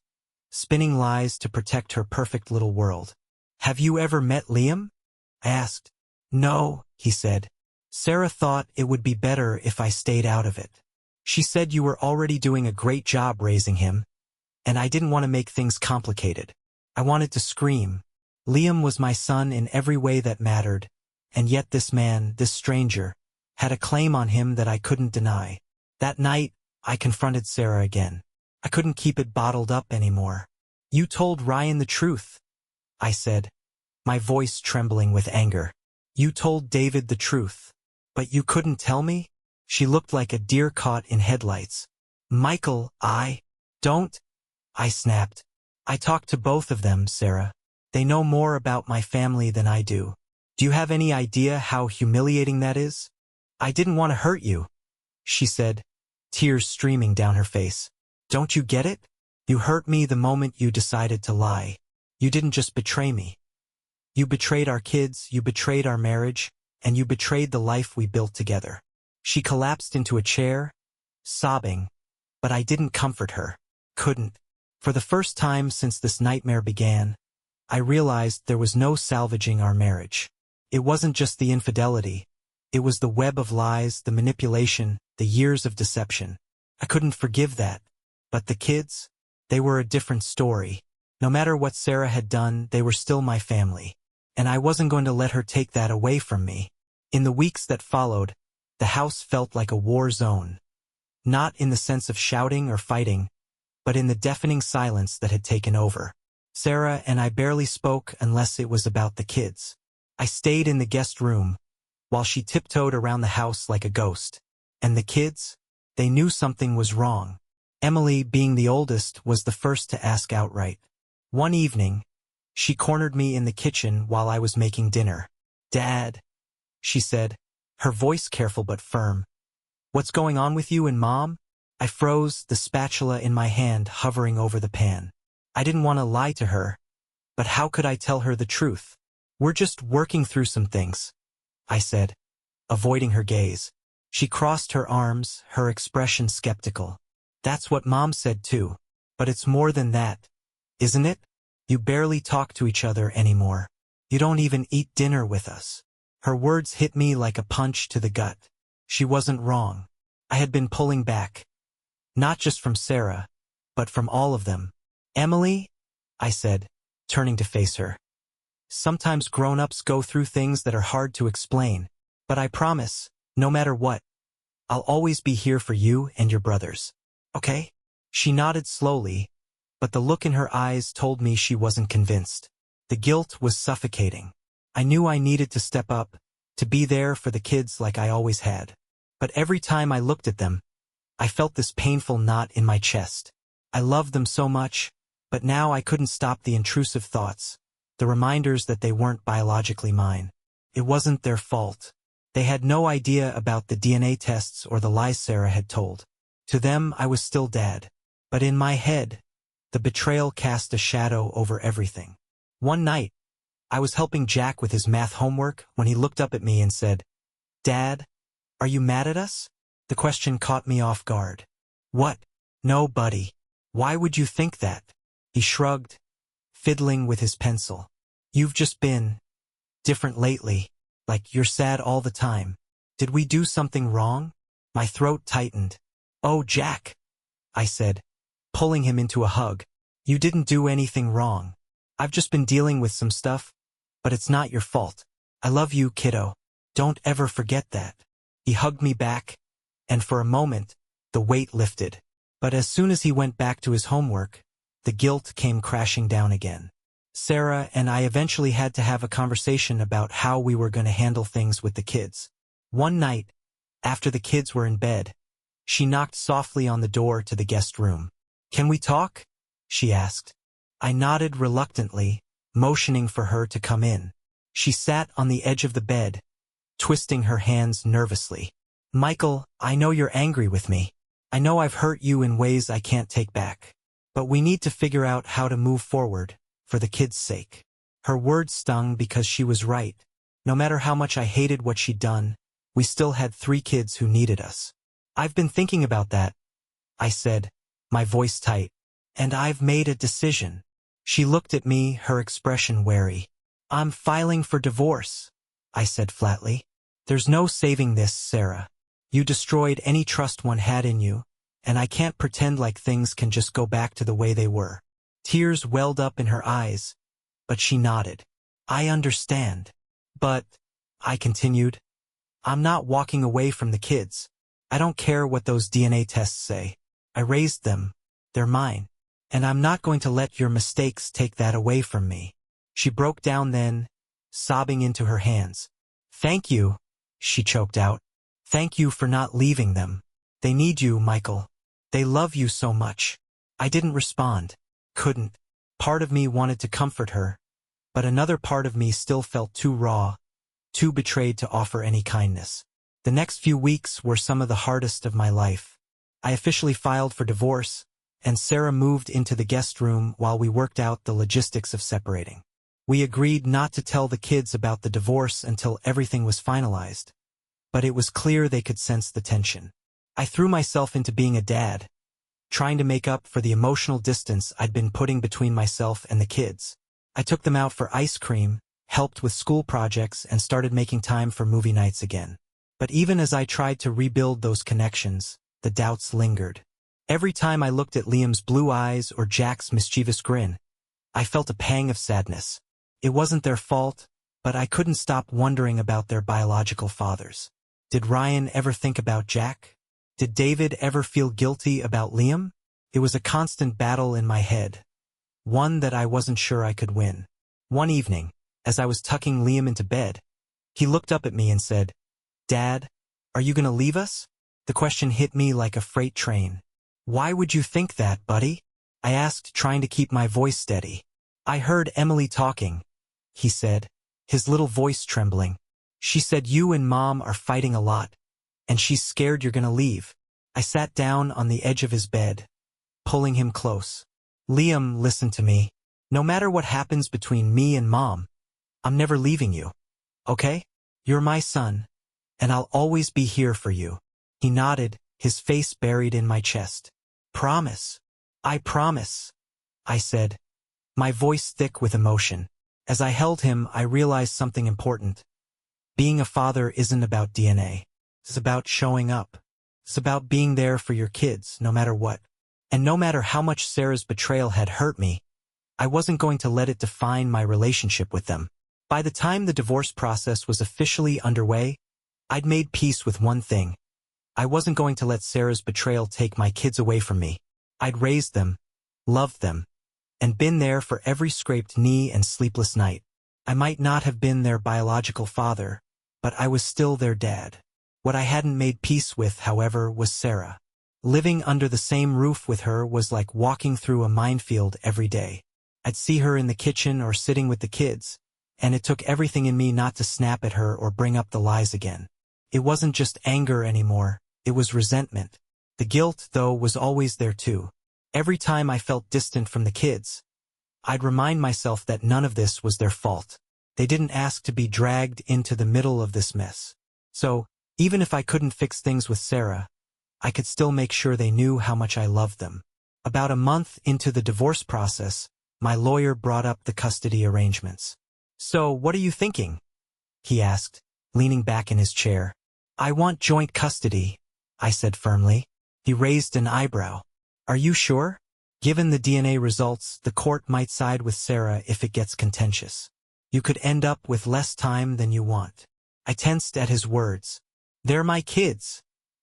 Speaker 1: spinning lies to protect her perfect little world. Have you ever met Liam? I asked. No, he said. Sarah thought it would be better if I stayed out of it. She said you were already doing a great job raising him, and I didn't want to make things complicated. I wanted to scream. Liam was my son in every way that mattered, and yet this man, this stranger, had a claim on him that I couldn't deny. That night, I confronted Sarah again. I couldn't keep it bottled up anymore. You told Ryan the truth, I said, my voice trembling with anger. You told David the truth, but you couldn't tell me? She looked like a deer caught in headlights. Michael, don't, I snapped. I talked to both of them, Sarah. They know more about my family than I do. Do you have any idea how humiliating that is? I didn't want to hurt you, she said, tears streaming down her face. Don't you get it? You hurt me the moment you decided to lie. You didn't just betray me. You betrayed our kids, you betrayed our marriage, and you betrayed the life we built together. She collapsed into a chair, sobbing, but I didn't comfort her. Couldn't. For the first time since this nightmare began, I realized there was no salvaging our marriage. It wasn't just the infidelity. It was the web of lies, the manipulation, the years of deception. I couldn't forgive that. But the kids? They were a different story. No matter what Sarah had done, they were still my family. And I wasn't going to let her take that away from me. In the weeks that followed, the house felt like a war zone. Not in the sense of shouting or fighting, but in the deafening silence that had taken over. Sarah and I barely spoke unless it was about the kids. I stayed in the guest room, while she tiptoed around the house like a ghost. And the kids? They knew something was wrong. Emily, being the oldest, was the first to ask outright. One evening, she cornered me in the kitchen while I was making dinner. "Dad," she said, her voice careful but firm. "What's going on with you and Mom?" I froze, the spatula in my hand hovering over the pan. I didn't want to lie to her, but how could I tell her the truth? "We're just working through some things," I said, avoiding her gaze. She crossed her arms, her expression skeptical. "That's what Mom said too. But it's more than that, isn't it? You barely talk to each other anymore. You don't even eat dinner with us." Her words hit me like a punch to the gut. She wasn't wrong. I had been pulling back. Not just from Sarah, but from all of them. "Emily," I said, turning to face her. "Sometimes grown-ups go through things that are hard to explain, but I promise, no matter what, I'll always be here for you and your brothers. Okay?" She nodded slowly, but the look in her eyes told me she wasn't convinced. The guilt was suffocating. I knew I needed to step up, to be there for the kids like I always had. But every time I looked at them, I felt this painful knot in my chest. I loved them so much, but now I couldn't stop the intrusive thoughts, the reminders that they weren't biologically mine. It wasn't their fault. They had no idea about the DNA tests or the lies Sarah had told. To them, I was still Dad. But in my head, the betrayal cast a shadow over everything. One night, I was helping Jack with his math homework when he looked up at me and said, "Dad, are you mad at us?" The question caught me off guard. "What? No, buddy. Why would you think that?" He shrugged, fiddling with his pencil. "You've just been different lately, like you're sad all the time. Did we do something wrong?" My throat tightened. "Oh, Jack," I said, pulling him into a hug. "You didn't do anything wrong. I've just been dealing with some stuff, but it's not your fault. I love you, kiddo. Don't ever forget that." He hugged me back, and for a moment, the weight lifted. But as soon as he went back to his homework, the guilt came crashing down again. Sarah and I eventually had to have a conversation about how we were going to handle things with the kids. One night, after the kids were in bed, she knocked softly on the door to the guest room. "Can we talk?" she asked. I nodded reluctantly, motioning for her to come in. She sat on the edge of the bed, twisting her hands nervously. "Michael, I know you're angry with me. I know I've hurt you in ways I can't take back. But we need to figure out how to move forward, for the kids' sake." Her words stung because she was right. No matter how much I hated what she'd done, we still had 3 kids who needed us. "I've been thinking about that," I said, my voice tight. "And I've made a decision." She looked at me, her expression wary. "I'm filing for divorce," I said flatly. "There's no saving this, Sarah. You destroyed any trust one had in you, and I can't pretend like things can just go back to the way they were." Tears welled up in her eyes, but she nodded. "I understand. But," I continued, "I'm not walking away from the kids. I don't care what those DNA tests say. I raised them. They're mine. And I'm not going to let your mistakes take that away from me." She broke down then, sobbing into her hands. "Thank you," she choked out. "Thank you for not leaving them. They need you, Michael. They love you so much." I didn't respond. Couldn't. Part of me wanted to comfort her, but another part of me still felt too raw, too betrayed to offer any kindness. The next few weeks were some of the hardest of my life. I officially filed for divorce, and Sarah moved into the guest room while we worked out the logistics of separating. We agreed not to tell the kids about the divorce until everything was finalized, but it was clear they could sense the tension. I threw myself into being a dad, trying to make up for the emotional distance I'd been putting between myself and the kids. I took them out for ice cream, helped with school projects, and started making time for movie nights again. But even as I tried to rebuild those connections, the doubts lingered. Every time I looked at Liam's blue eyes or Jack's mischievous grin, I felt a pang of sadness. It wasn't their fault, but I couldn't stop wondering about their biological fathers. Did Ryan ever think about Jack? Did David ever feel guilty about Liam? It was a constant battle in my head, one that I wasn't sure I could win. One evening, as I was tucking Liam into bed, he looked up at me and said, "Dad, are you gonna leave us?" The question hit me like a freight train. "Why would you think that, buddy?" I asked, trying to keep my voice steady. "I heard Emily talking," he said, his little voice trembling. "She said you and Mom are fighting a lot, and she's scared you're gonna leave." I sat down on the edge of his bed, pulling him close. "Liam, listen to me. No matter what happens between me and Mom, I'm never leaving you. Okay? You're my son, and I'll always be here for you." He nodded, his face buried in my chest. "Promise." "I promise," I said, my voice thick with emotion. As I held him, I realized something important. Being a father isn't about DNA. It's about showing up. It's about being there for your kids, no matter what. And no matter how much Sarah's betrayal had hurt me, I wasn't going to let it define my relationship with them. By the time the divorce process was officially underway, I'd made peace with one thing. I wasn't going to let Sarah's betrayal take my kids away from me. I'd raised them, loved them, and been there for every scraped knee and sleepless night. I might not have been their biological father, but I was still their dad. What I hadn't made peace with, however, was Sarah. Living under the same roof with her was like walking through a minefield every day. I'd see her in the kitchen or sitting with the kids, and it took everything in me not to snap at her or bring up the lies again. It wasn't just anger anymore, it was resentment. The guilt, though, was always there too. Every time I felt distant from the kids, I'd remind myself that none of this was their fault. They didn't ask to be dragged into the middle of this mess. So, even if I couldn't fix things with Sarah, I could still make sure they knew how much I loved them. About a month into the divorce process, my lawyer brought up the custody arrangements. "So, what are you thinking?" he asked, leaning back in his chair. "I want joint custody," I said firmly. He raised an eyebrow. "Are you sure? Given the DNA results, the court might side with Sarah if it gets contentious. You could end up with less time than you want." I tensed at his words. "They're my kids,"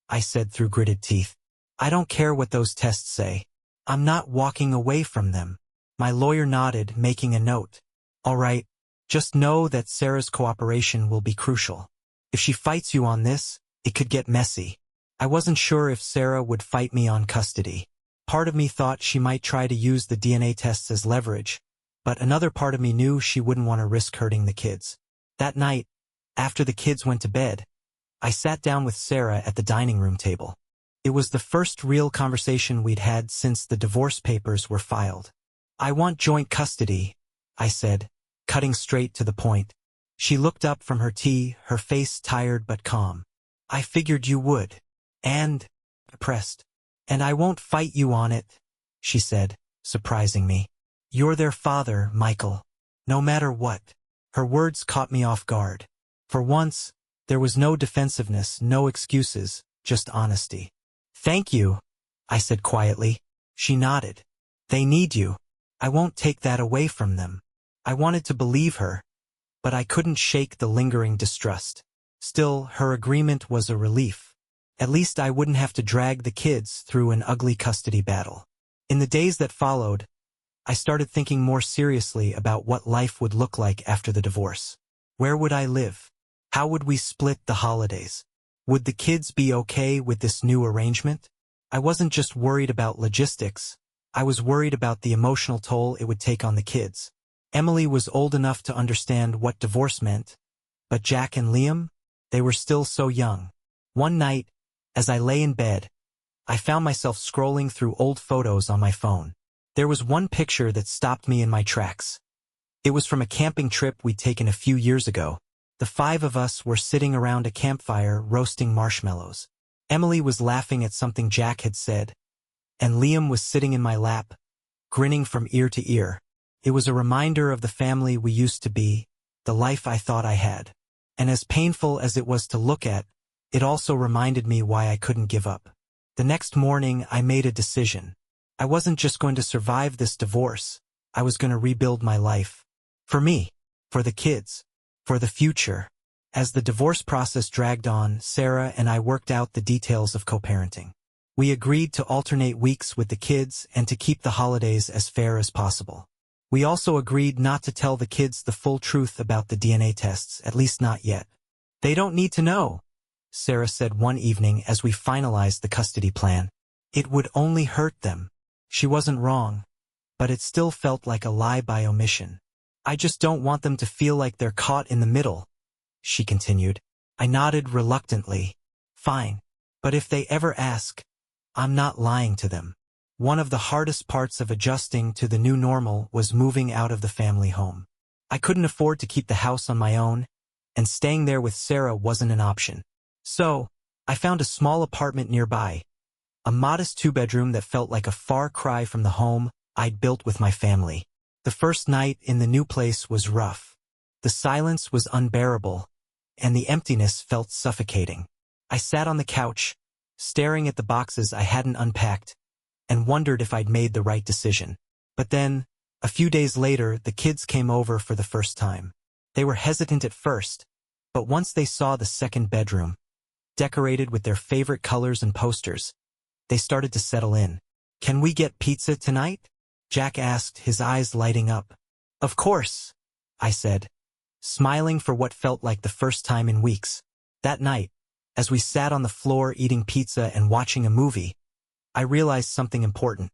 Speaker 1: I said through gritted teeth. "I don't care what those tests say. I'm not walking away from them." My lawyer nodded, making a note. "All right, just know that Sarah's cooperation will be crucial. If she fights you on this, it could get messy." I wasn't sure if Sarah would fight me on custody. Part of me thought she might try to use the DNA tests as leverage, but another part of me knew she wouldn't want to risk hurting the kids. That night, after the kids went to bed, I sat down with Sarah at the dining room table. It was the first real conversation we'd had since the divorce papers were filed. "I want joint custody," I said, cutting straight to the point. She looked up from her tea, her face tired but calm. "I figured you would." "And," I pressed, "and I won't fight you on it," she said, surprising me. "You're their father, Michael. No matter what." Her words caught me off guard. For once, there was no defensiveness, no excuses, just honesty. "Thank you," I said quietly. She nodded. "They need you. I won't take that away from them." I wanted to believe her, but I couldn't shake the lingering distrust. Still, her agreement was a relief. At least I wouldn't have to drag the kids through an ugly custody battle. In the days that followed, I started thinking more seriously about what life would look like after the divorce. Where would I live? How would we split the holidays? Would the kids be okay with this new arrangement? I wasn't just worried about logistics. I was worried about the emotional toll it would take on the kids. Emily was old enough to understand what divorce meant, but Jack and Liam, they were still so young. One night, as I lay in bed, I found myself scrolling through old photos on my phone. There was one picture that stopped me in my tracks. It was from a camping trip we'd taken a few years ago. The 5 of us were sitting around a campfire roasting marshmallows. Emily was laughing at something Jack had said, and Liam was sitting in my lap, grinning from ear to ear. It was a reminder of the family we used to be, the life I thought I had. And as painful as it was to look at, it also reminded me why I couldn't give up. The next morning, I made a decision. I wasn't just going to survive this divorce. I was going to rebuild my life. For me, for the kids, for the future. As the divorce process dragged on, Sarah and I worked out the details of co-parenting. We agreed to alternate weeks with the kids and to keep the holidays as fair as possible. We also agreed not to tell the kids the full truth about the DNA tests, at least not yet. They don't need to know, Sarah said one evening as we finalized the custody plan. It would only hurt them. She wasn't wrong, but it still felt like a lie by omission. I just don't want them to feel like they're caught in the middle, she continued. I nodded reluctantly. Fine. But if they ever ask, I'm not lying to them. One of the hardest parts of adjusting to the new normal was moving out of the family home. I couldn't afford to keep the house on my own, and staying there with Sarah wasn't an option. So, I found a small apartment nearby, a modest 2-bedroom that felt like a far cry from the home I'd built with my family. The first night in the new place was rough. The silence was unbearable, and the emptiness felt suffocating. I sat on the couch, staring at the boxes I hadn't unpacked, and wondered if I'd made the right decision. But then, a few days later, the kids came over for the first time. They were hesitant at first, but once they saw the second bedroom, decorated with their favorite colors and posters, they started to settle in. Can we get pizza tonight? Jack asked, his eyes lighting up. Of course, I said, smiling for what felt like the first time in weeks. That night, as we sat on the floor eating pizza and watching a movie, I realized something important.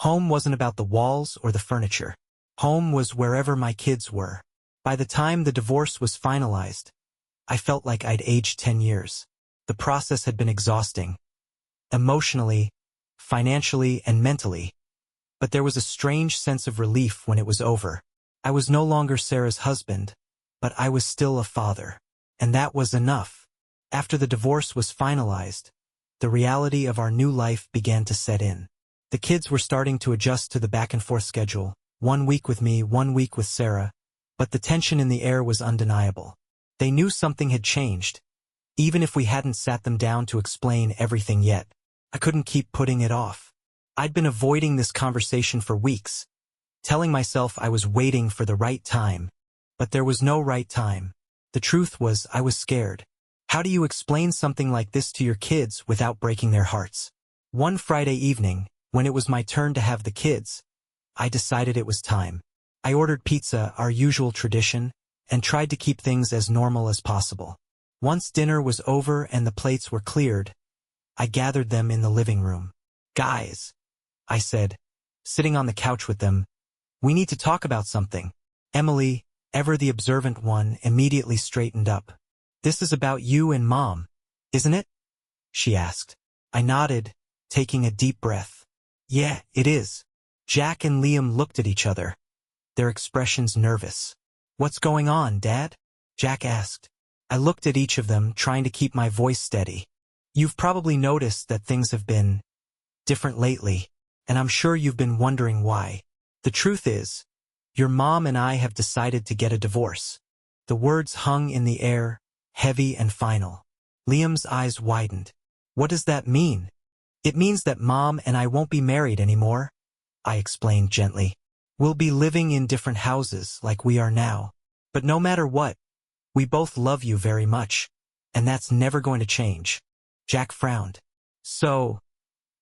Speaker 1: Home wasn't about the walls or the furniture. Home was wherever my kids were. By the time the divorce was finalized, I felt like I'd aged 10 years. The process had been exhausting. Emotionally, financially, and mentally. But there was a strange sense of relief when it was over. I was no longer Sarah's husband, but I was still a father. And that was enough. After the divorce was finalized, the reality of our new life began to set in. The kids were starting to adjust to the back-and-forth schedule, 1 week with me, 1 week with Sarah, but the tension in the air was undeniable. They knew something had changed, even if we hadn't sat them down to explain everything yet. I couldn't keep putting it off. I'd been avoiding this conversation for weeks, telling myself I was waiting for the right time, but there was no right time. The truth was, I was scared. How do you explain something like this to your kids without breaking their hearts? One Friday evening, when it was my turn to have the kids, I decided it was time. I ordered pizza, our usual tradition, and tried to keep things as normal as possible. Once dinner was over and the plates were cleared, I gathered them in the living room. Guys, I said, sitting on the couch with them, we need to talk about something. Emily, ever the observant one, immediately straightened up. This is about you and Mom, isn't it? She asked. I nodded, taking a deep breath. Yeah, it is. Jack and Liam looked at each other, their expressions nervous. What's going on, Dad? Jack asked. I looked at each of them, trying to keep my voice steady. You've probably noticed that things have been different lately, and I'm sure you've been wondering why. The truth is, your mom and I have decided to get a divorce. The words hung in the air, heavy and final. Liam's eyes widened. What does that mean? It means that Mom and I won't be married anymore, I explained gently. We'll be living in different houses like we are now. But no matter what, we both love you very much, and that's never going to change. Jack frowned. So,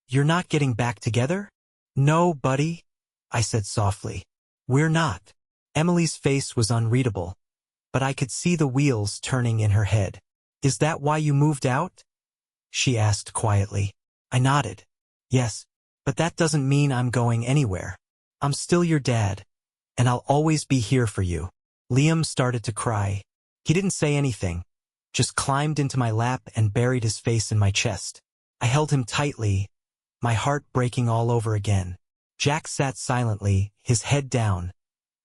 Speaker 1: you're not getting back together? No, buddy, I said softly. We're not. Emily's face was unreadable, but I could see the wheels turning in her head. Is that why you moved out? She asked quietly. I nodded. Yes, but that doesn't mean I'm going anywhere. I'm still your dad, and I'll always be here for you. Liam started to cry. He didn't say anything, just climbed into my lap and buried his face in my chest. I held him tightly, my heart breaking all over again. Jack sat silently, his head down,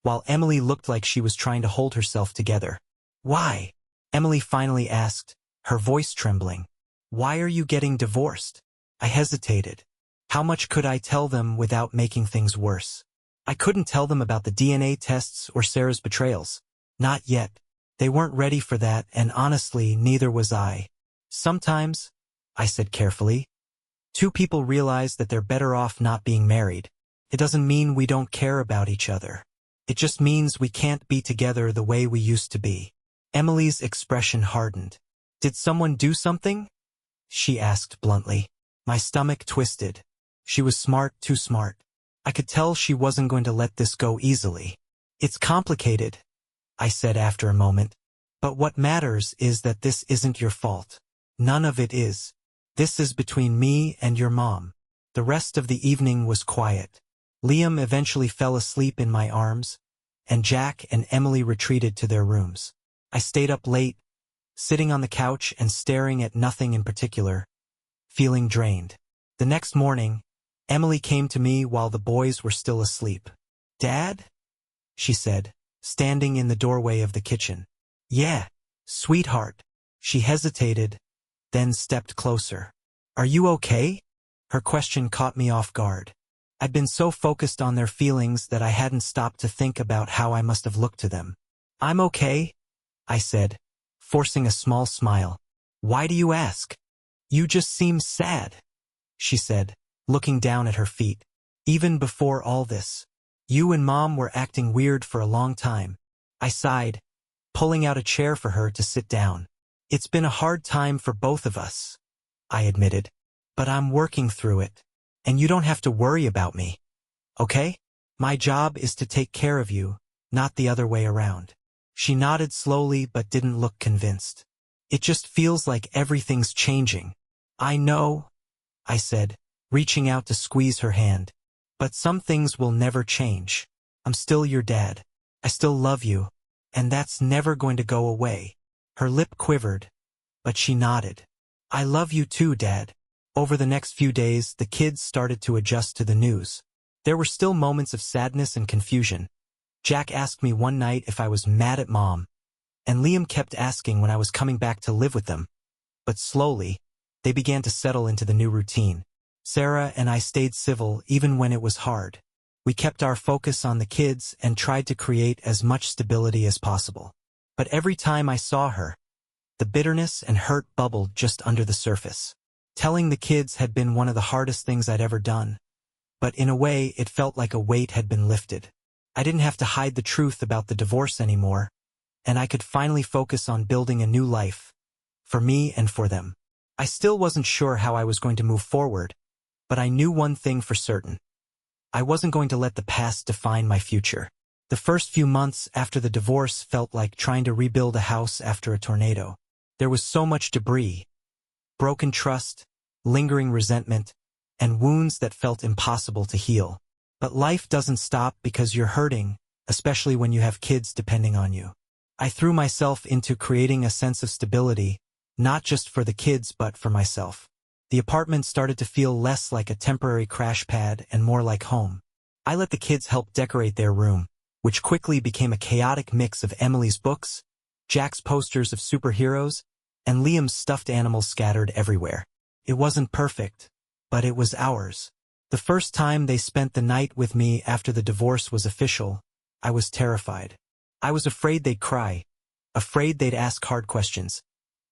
Speaker 1: while Emily looked like she was trying to hold herself together. Why? Emily finally asked, her voice trembling. Why are you getting divorced? I hesitated. How much could I tell them without making things worse? I couldn't tell them about the DNA tests or Sarah's betrayals. Not yet. They weren't ready for that, and honestly, neither was I. Sometimes, I said carefully, two people realize that they're better off not being married. It doesn't mean we don't care about each other. It just means we can't be together the way we used to be. Emily's expression hardened. Did someone do something? She asked bluntly. My stomach twisted. She was smart, too smart. I could tell she wasn't going to let this go easily. It's complicated, I said after a moment. But what matters is that this isn't your fault. None of it is. This is between me and your mom. The rest of the evening was quiet. Liam eventually fell asleep in my arms, and Jack and Emily retreated to their rooms. I stayed up late, sitting on the couch and staring at nothing in particular, feeling drained. The next morning, Emily came to me while the boys were still asleep. "Dad?" she said, standing in the doorway of the kitchen. "Yeah, sweetheart." She hesitated, then stepped closer. "Are you okay?" Her question caught me off guard. I'd been so focused on their feelings that I hadn't stopped to think about how I must have looked to them. "I'm okay," I said, forcing a small smile. "Why do you ask?" "You just seem sad," she said, looking down at her feet. "Even before all this, you and Mom were acting weird for a long time." I sighed, pulling out a chair for her to sit down. "It's been a hard time for both of us," I admitted. "But I'm working through it. And you don't have to worry about me. Okay? My job is to take care of you, not the other way around." She nodded slowly but didn't look convinced. "It just feels like everything's changing." "I know," I said, reaching out to squeeze her hand. "But some things will never change. I'm still your dad. I still love you. And that's never going to go away." Her lip quivered, but she nodded. "I love you too, Dad." Over the next few days, the kids started to adjust to the news. There were still moments of sadness and confusion. Jack asked me one night if I was mad at Mom, and Liam kept asking when I was coming back to live with them. But slowly, they began to settle into the new routine. Sarah and I stayed civil even when it was hard. We kept our focus on the kids and tried to create as much stability as possible. But every time I saw her, the bitterness and hurt bubbled just under the surface. Telling the kids had been one of the hardest things I'd ever done, but in a way it felt like a weight had been lifted. I didn't have to hide the truth about the divorce anymore, and I could finally focus on building a new life, for me and for them. I still wasn't sure how I was going to move forward, but I knew one thing for certain. I wasn't going to let the past define my future. The first few months after the divorce felt like trying to rebuild a house after a tornado. There was so much debris, broken trust, lingering resentment, and wounds that felt impossible to heal. But life doesn't stop because you're hurting, especially when you have kids depending on you. I threw myself into creating a sense of stability, not just for the kids but for myself. The apartment started to feel less like a temporary crash pad and more like home. I let the kids help decorate their room, which quickly became a chaotic mix of Emily's books, Jack's posters of superheroes, and Liam's stuffed animals scattered everywhere. It wasn't perfect, but it was ours. The first time they spent the night with me after the divorce was official, I was terrified. I was afraid they'd cry, afraid they'd ask hard questions,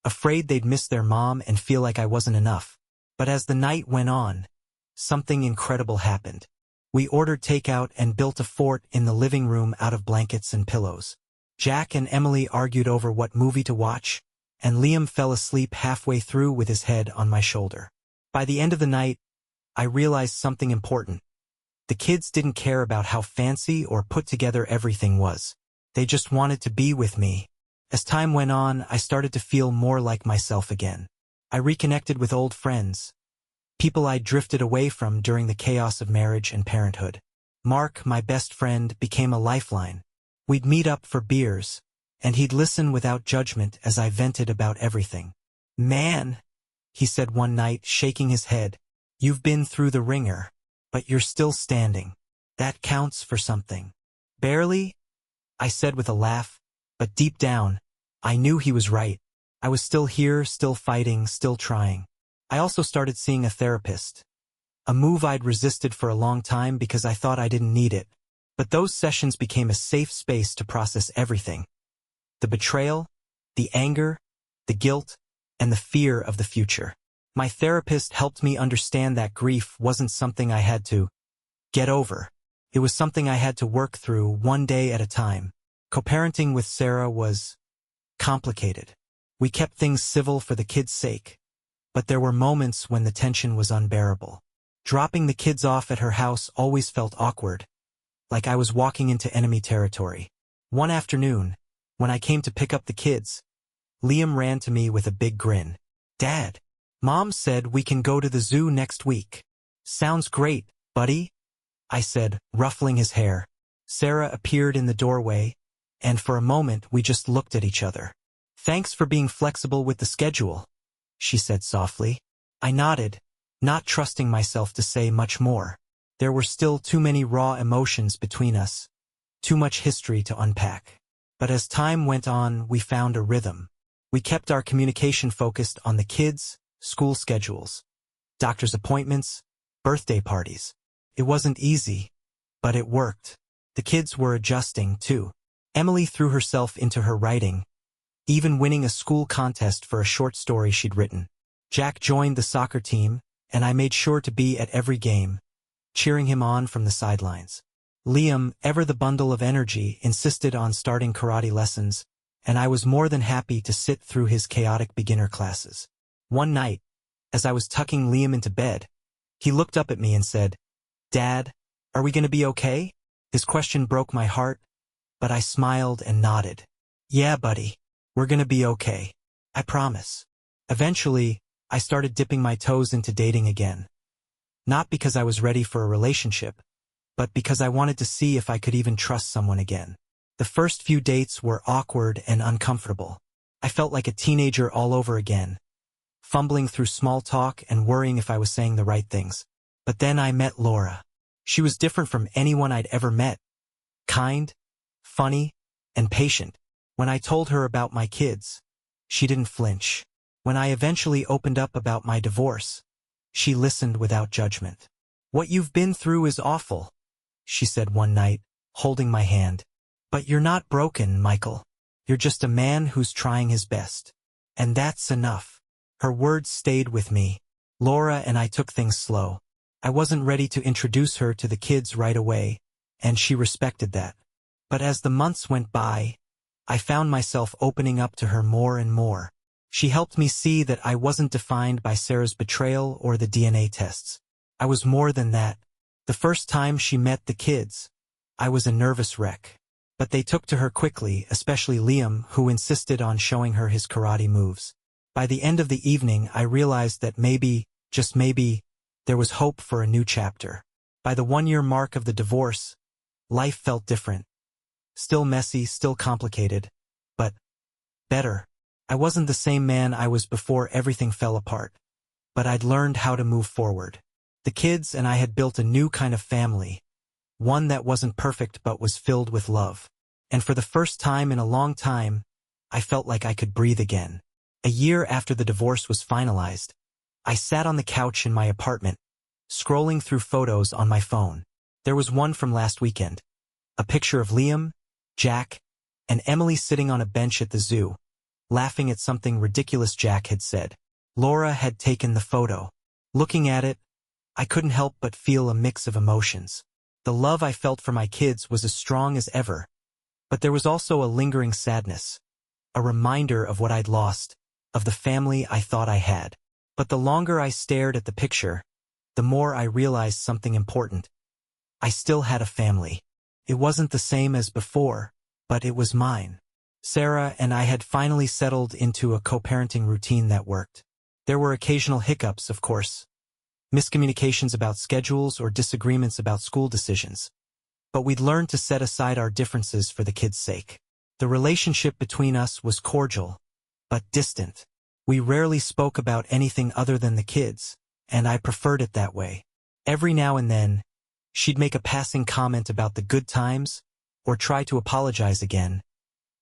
Speaker 1: afraid they'd miss their mom and feel like I wasn't enough. But as the night went on, something incredible happened. We ordered takeout and built a fort in the living room out of blankets and pillows. Jack and Emily argued over what movie to watch, and Liam fell asleep halfway through with his head on my shoulder. By the end of the night, I realized something important. The kids didn't care about how fancy or put together everything was. They just wanted to be with me. As time went on, I started to feel more like myself again. I reconnected with old friends, people I'd drifted away from during the chaos of marriage and parenthood. Mark, my best friend, became a lifeline. We'd meet up for beers, and he'd listen without judgment as I vented about everything. "Man," he said one night, shaking his head, "you've been through the ringer, but you're still standing. That counts for something." "Barely," I said with a laugh, but deep down, I knew he was right. I was still here, still fighting, still trying. I also started seeing a therapist, a move I'd resisted for a long time because I thought I didn't need it. But those sessions became a safe space to process everything. The betrayal, the anger, the guilt, and the fear of the future. My therapist helped me understand that grief wasn't something I had to get over. It was something I had to work through one day at a time. Co-parenting with Sarah was complicated. We kept things civil for the kids' sake, but there were moments when the tension was unbearable. Dropping the kids off at her house always felt awkward, like I was walking into enemy territory. One afternoon, when I came to pick up the kids, Liam ran to me with a big grin. "Dad, Mom said we can go to the zoo next week." "Sounds great, buddy," I said, ruffling his hair. Sarah appeared in the doorway, and for a moment we just looked at each other. "Thanks for being flexible with the schedule," she said softly. I nodded, not trusting myself to say much more. There were still too many raw emotions between us, too much history to unpack. But as time went on, we found a rhythm. We kept our communication focused on the kids, school schedules, doctor's appointments, birthday parties. It wasn't easy, but it worked. The kids were adjusting, too. Emily threw herself into her writing, even winning a school contest for a short story she'd written. Jack joined the soccer team, and I made sure to be at every game, cheering him on from the sidelines. Liam, ever the bundle of energy, insisted on starting karate lessons, and I was more than happy to sit through his chaotic beginner classes. One night, as I was tucking Liam into bed, he looked up at me and said, "Dad, are we going to be okay?" His question broke my heart, but I smiled and nodded. "Yeah, buddy, we're going to be okay. I promise." Eventually, I started dipping my toes into dating again. Not because I was ready for a relationship, but because I wanted to see if I could even trust someone again. The first few dates were awkward and uncomfortable. I felt like a teenager all over again, fumbling through small talk and worrying if I was saying the right things. But then I met Laura. She was different from anyone I'd ever met. Kind, funny, and patient. When I told her about my kids, she didn't flinch. When I eventually opened up about my divorce, she listened without judgment. "What you've been through is awful," she said one night, holding my hand. "But you're not broken, Michael. You're just a man who's trying his best. And that's enough." Her words stayed with me. Laura and I took things slow. I wasn't ready to introduce her to the kids right away, and she respected that. But as the months went by, I found myself opening up to her more and more. She helped me see that I wasn't defined by Sarah's betrayal or the DNA tests. I was more than that. The first time she met the kids, I was a nervous wreck. But they took to her quickly, especially Liam, who insisted on showing her his karate moves. By the end of the evening, I realized that maybe, just maybe, there was hope for a new chapter. By the 1-year mark of the divorce, life felt different. Still messy, still complicated, but better. I wasn't the same man I was before everything fell apart, but I'd learned how to move forward. The kids and I had built a new kind of family, one that wasn't perfect but was filled with love. And for the first time in a long time, I felt like I could breathe again. A year after the divorce was finalized, I sat on the couch in my apartment, scrolling through photos on my phone. There was one from last weekend, a picture of Liam, Jack, and Emily sitting on a bench at the zoo, laughing at something ridiculous Jack had said. Laura had taken the photo. Looking at it, I couldn't help but feel a mix of emotions. The love I felt for my kids was as strong as ever, but there was also a lingering sadness, a reminder of what I'd lost, of the family I thought I had. But the longer I stared at the picture, the more I realized something important. I still had a family. It wasn't the same as before, but it was mine. Sarah and I had finally settled into a co-parenting routine that worked. There were occasional hiccups, of course, miscommunications about schedules or disagreements about school decisions. But we'd learned to set aside our differences for the kids' sake. The relationship between us was cordial, but distant. We rarely spoke about anything other than the kids, and I preferred it that way. Every now and then, she'd make a passing comment about the good times, or try to apologize again,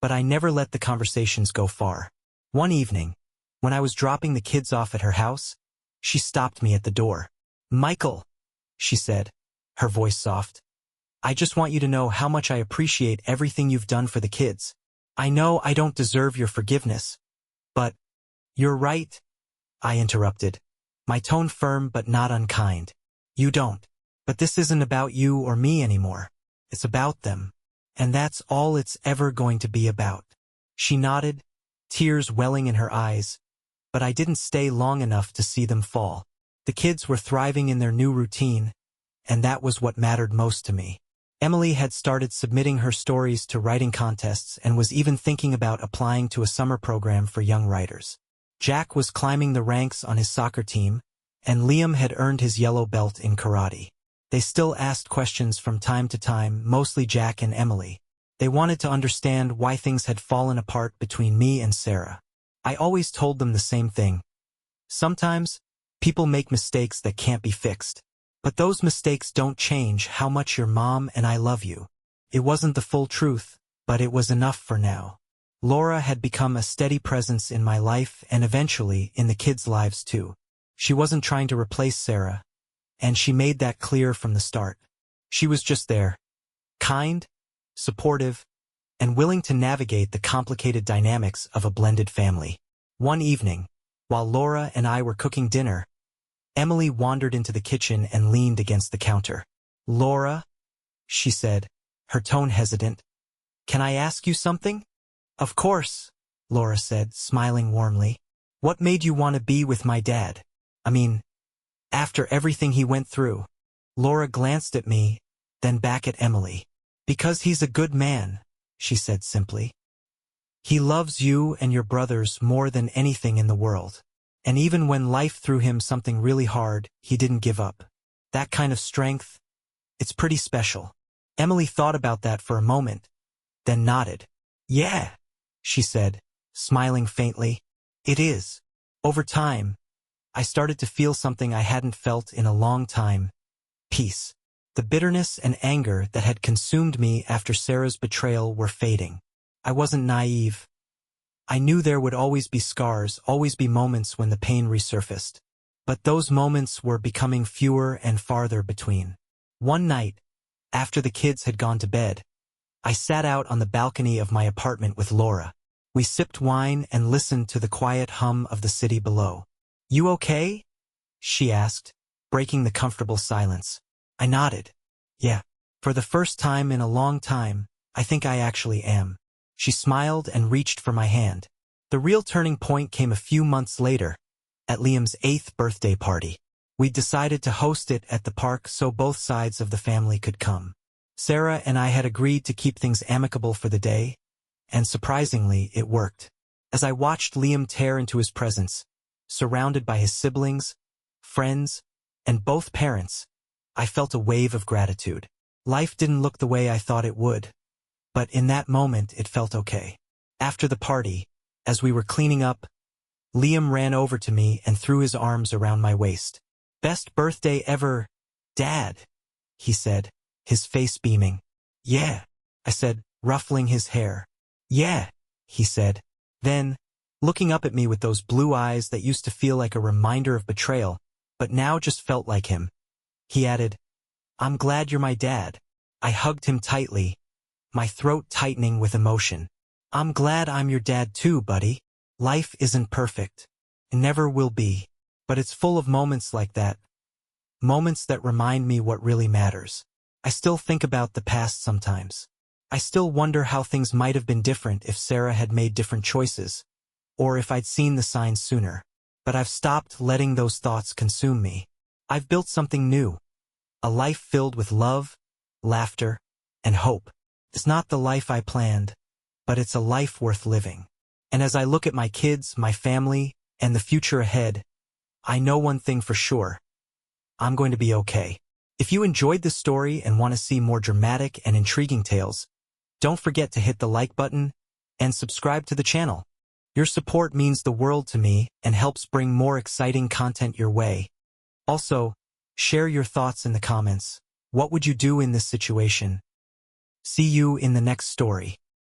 Speaker 1: but I never let the conversations go far. One evening, when I was dropping the kids off at her house, she stopped me at the door. "Michael," she said, her voice soft, I just want you to know how much I appreciate everything you've done for the kids. I know I don't deserve your forgiveness, but you're right, I interrupted, my tone firm but not unkind. You don't. But this isn't about you or me anymore. It's about them. And that's all it's ever going to be about. She nodded, tears welling in her eyes, but I didn't stay long enough to see them fall. The kids were thriving in their new routine, and that was what mattered most to me. Emily had started submitting her stories to writing contests and was even thinking about applying to a summer program for young writers. Jack was climbing the ranks on his soccer team, and Liam had earned his yellow belt in karate. They still asked questions from time to time, mostly Jack and Emily. They wanted to understand why things had fallen apart between me and Sarah. I always told them the same thing. Sometimes, people make mistakes that can't be fixed. But those mistakes don't change how much your mom and I love you. It wasn't the full truth, but it was enough for now. Laura had become a steady presence in my life and eventually in the kids' lives too. She wasn't trying to replace Sarah, and she made that clear from the start. She was just there, kind, supportive, and willing to navigate the complicated dynamics of a blended family. One evening, while Laura and I were cooking dinner, Emily wandered into the kitchen and leaned against the counter. "Laura," she said, her tone hesitant, "can I ask you something?" "Of course," Laura said, smiling warmly. "What made you want to be with my dad? I mean, after everything he went through." Laura glanced at me, then back at Emily. "Because he's a good man," she said simply. "He loves you and your brothers more than anything in the world. And even when life threw him something really hard, he didn't give up. That kind of strength, it's pretty special." Emily thought about that for a moment, then nodded. "Yeah," she said, smiling faintly. "It is." Over time, I started to feel something I hadn't felt in a long time. Peace. The bitterness and anger that had consumed me after Sarah's betrayal were fading. I wasn't naive. I knew there would always be scars, always be moments when the pain resurfaced. But those moments were becoming fewer and farther between. One night, after the kids had gone to bed, I sat out on the balcony of my apartment with Laura. We sipped wine and listened to the quiet hum of the city below. "You okay?" she asked, breaking the comfortable silence. I nodded. "Yeah. For the first time in a long time, I think I actually am." She smiled and reached for my hand. The real turning point came a few months later, at Liam's 8th birthday party. We decided to host it at the park so both sides of the family could come. Sarah and I had agreed to keep things amicable for the day, and surprisingly, it worked. As I watched Liam tear into his presence, surrounded by his siblings, friends, and both parents, I felt a wave of gratitude. Life didn't look the way I thought it would, but in that moment it felt okay. After the party, as we were cleaning up, Liam ran over to me and threw his arms around my waist. "Best birthday ever, Dad," he said, his face beaming. "Yeah," I said, ruffling his hair. "Yeah," he said. Then, looking up at me with those blue eyes that used to feel like a reminder of betrayal, but now just felt like him, he added, "I'm glad you're my dad." I hugged him tightly, my throat tightening with emotion. "I'm glad I'm your dad too, buddy. Life isn't perfect. It never will be. But it's full of moments like that. Moments that remind me what really matters." I still think about the past sometimes. I still wonder how things might have been different if Sarah had made different choices, or if I'd seen the signs sooner. But I've stopped letting those thoughts consume me. I've built something new. A life filled with love, laughter, and hope. It's not the life I planned, but it's a life worth living. And as I look at my kids, my family, and the future ahead, I know one thing for sure. I'm going to be okay. If you enjoyed this story and want to see more dramatic and intriguing tales, don't forget to hit the like button and subscribe to the channel. Your support means the world to me and helps bring more exciting content your way. Also, share your thoughts in the comments. What would you do in this situation? See you in the next story.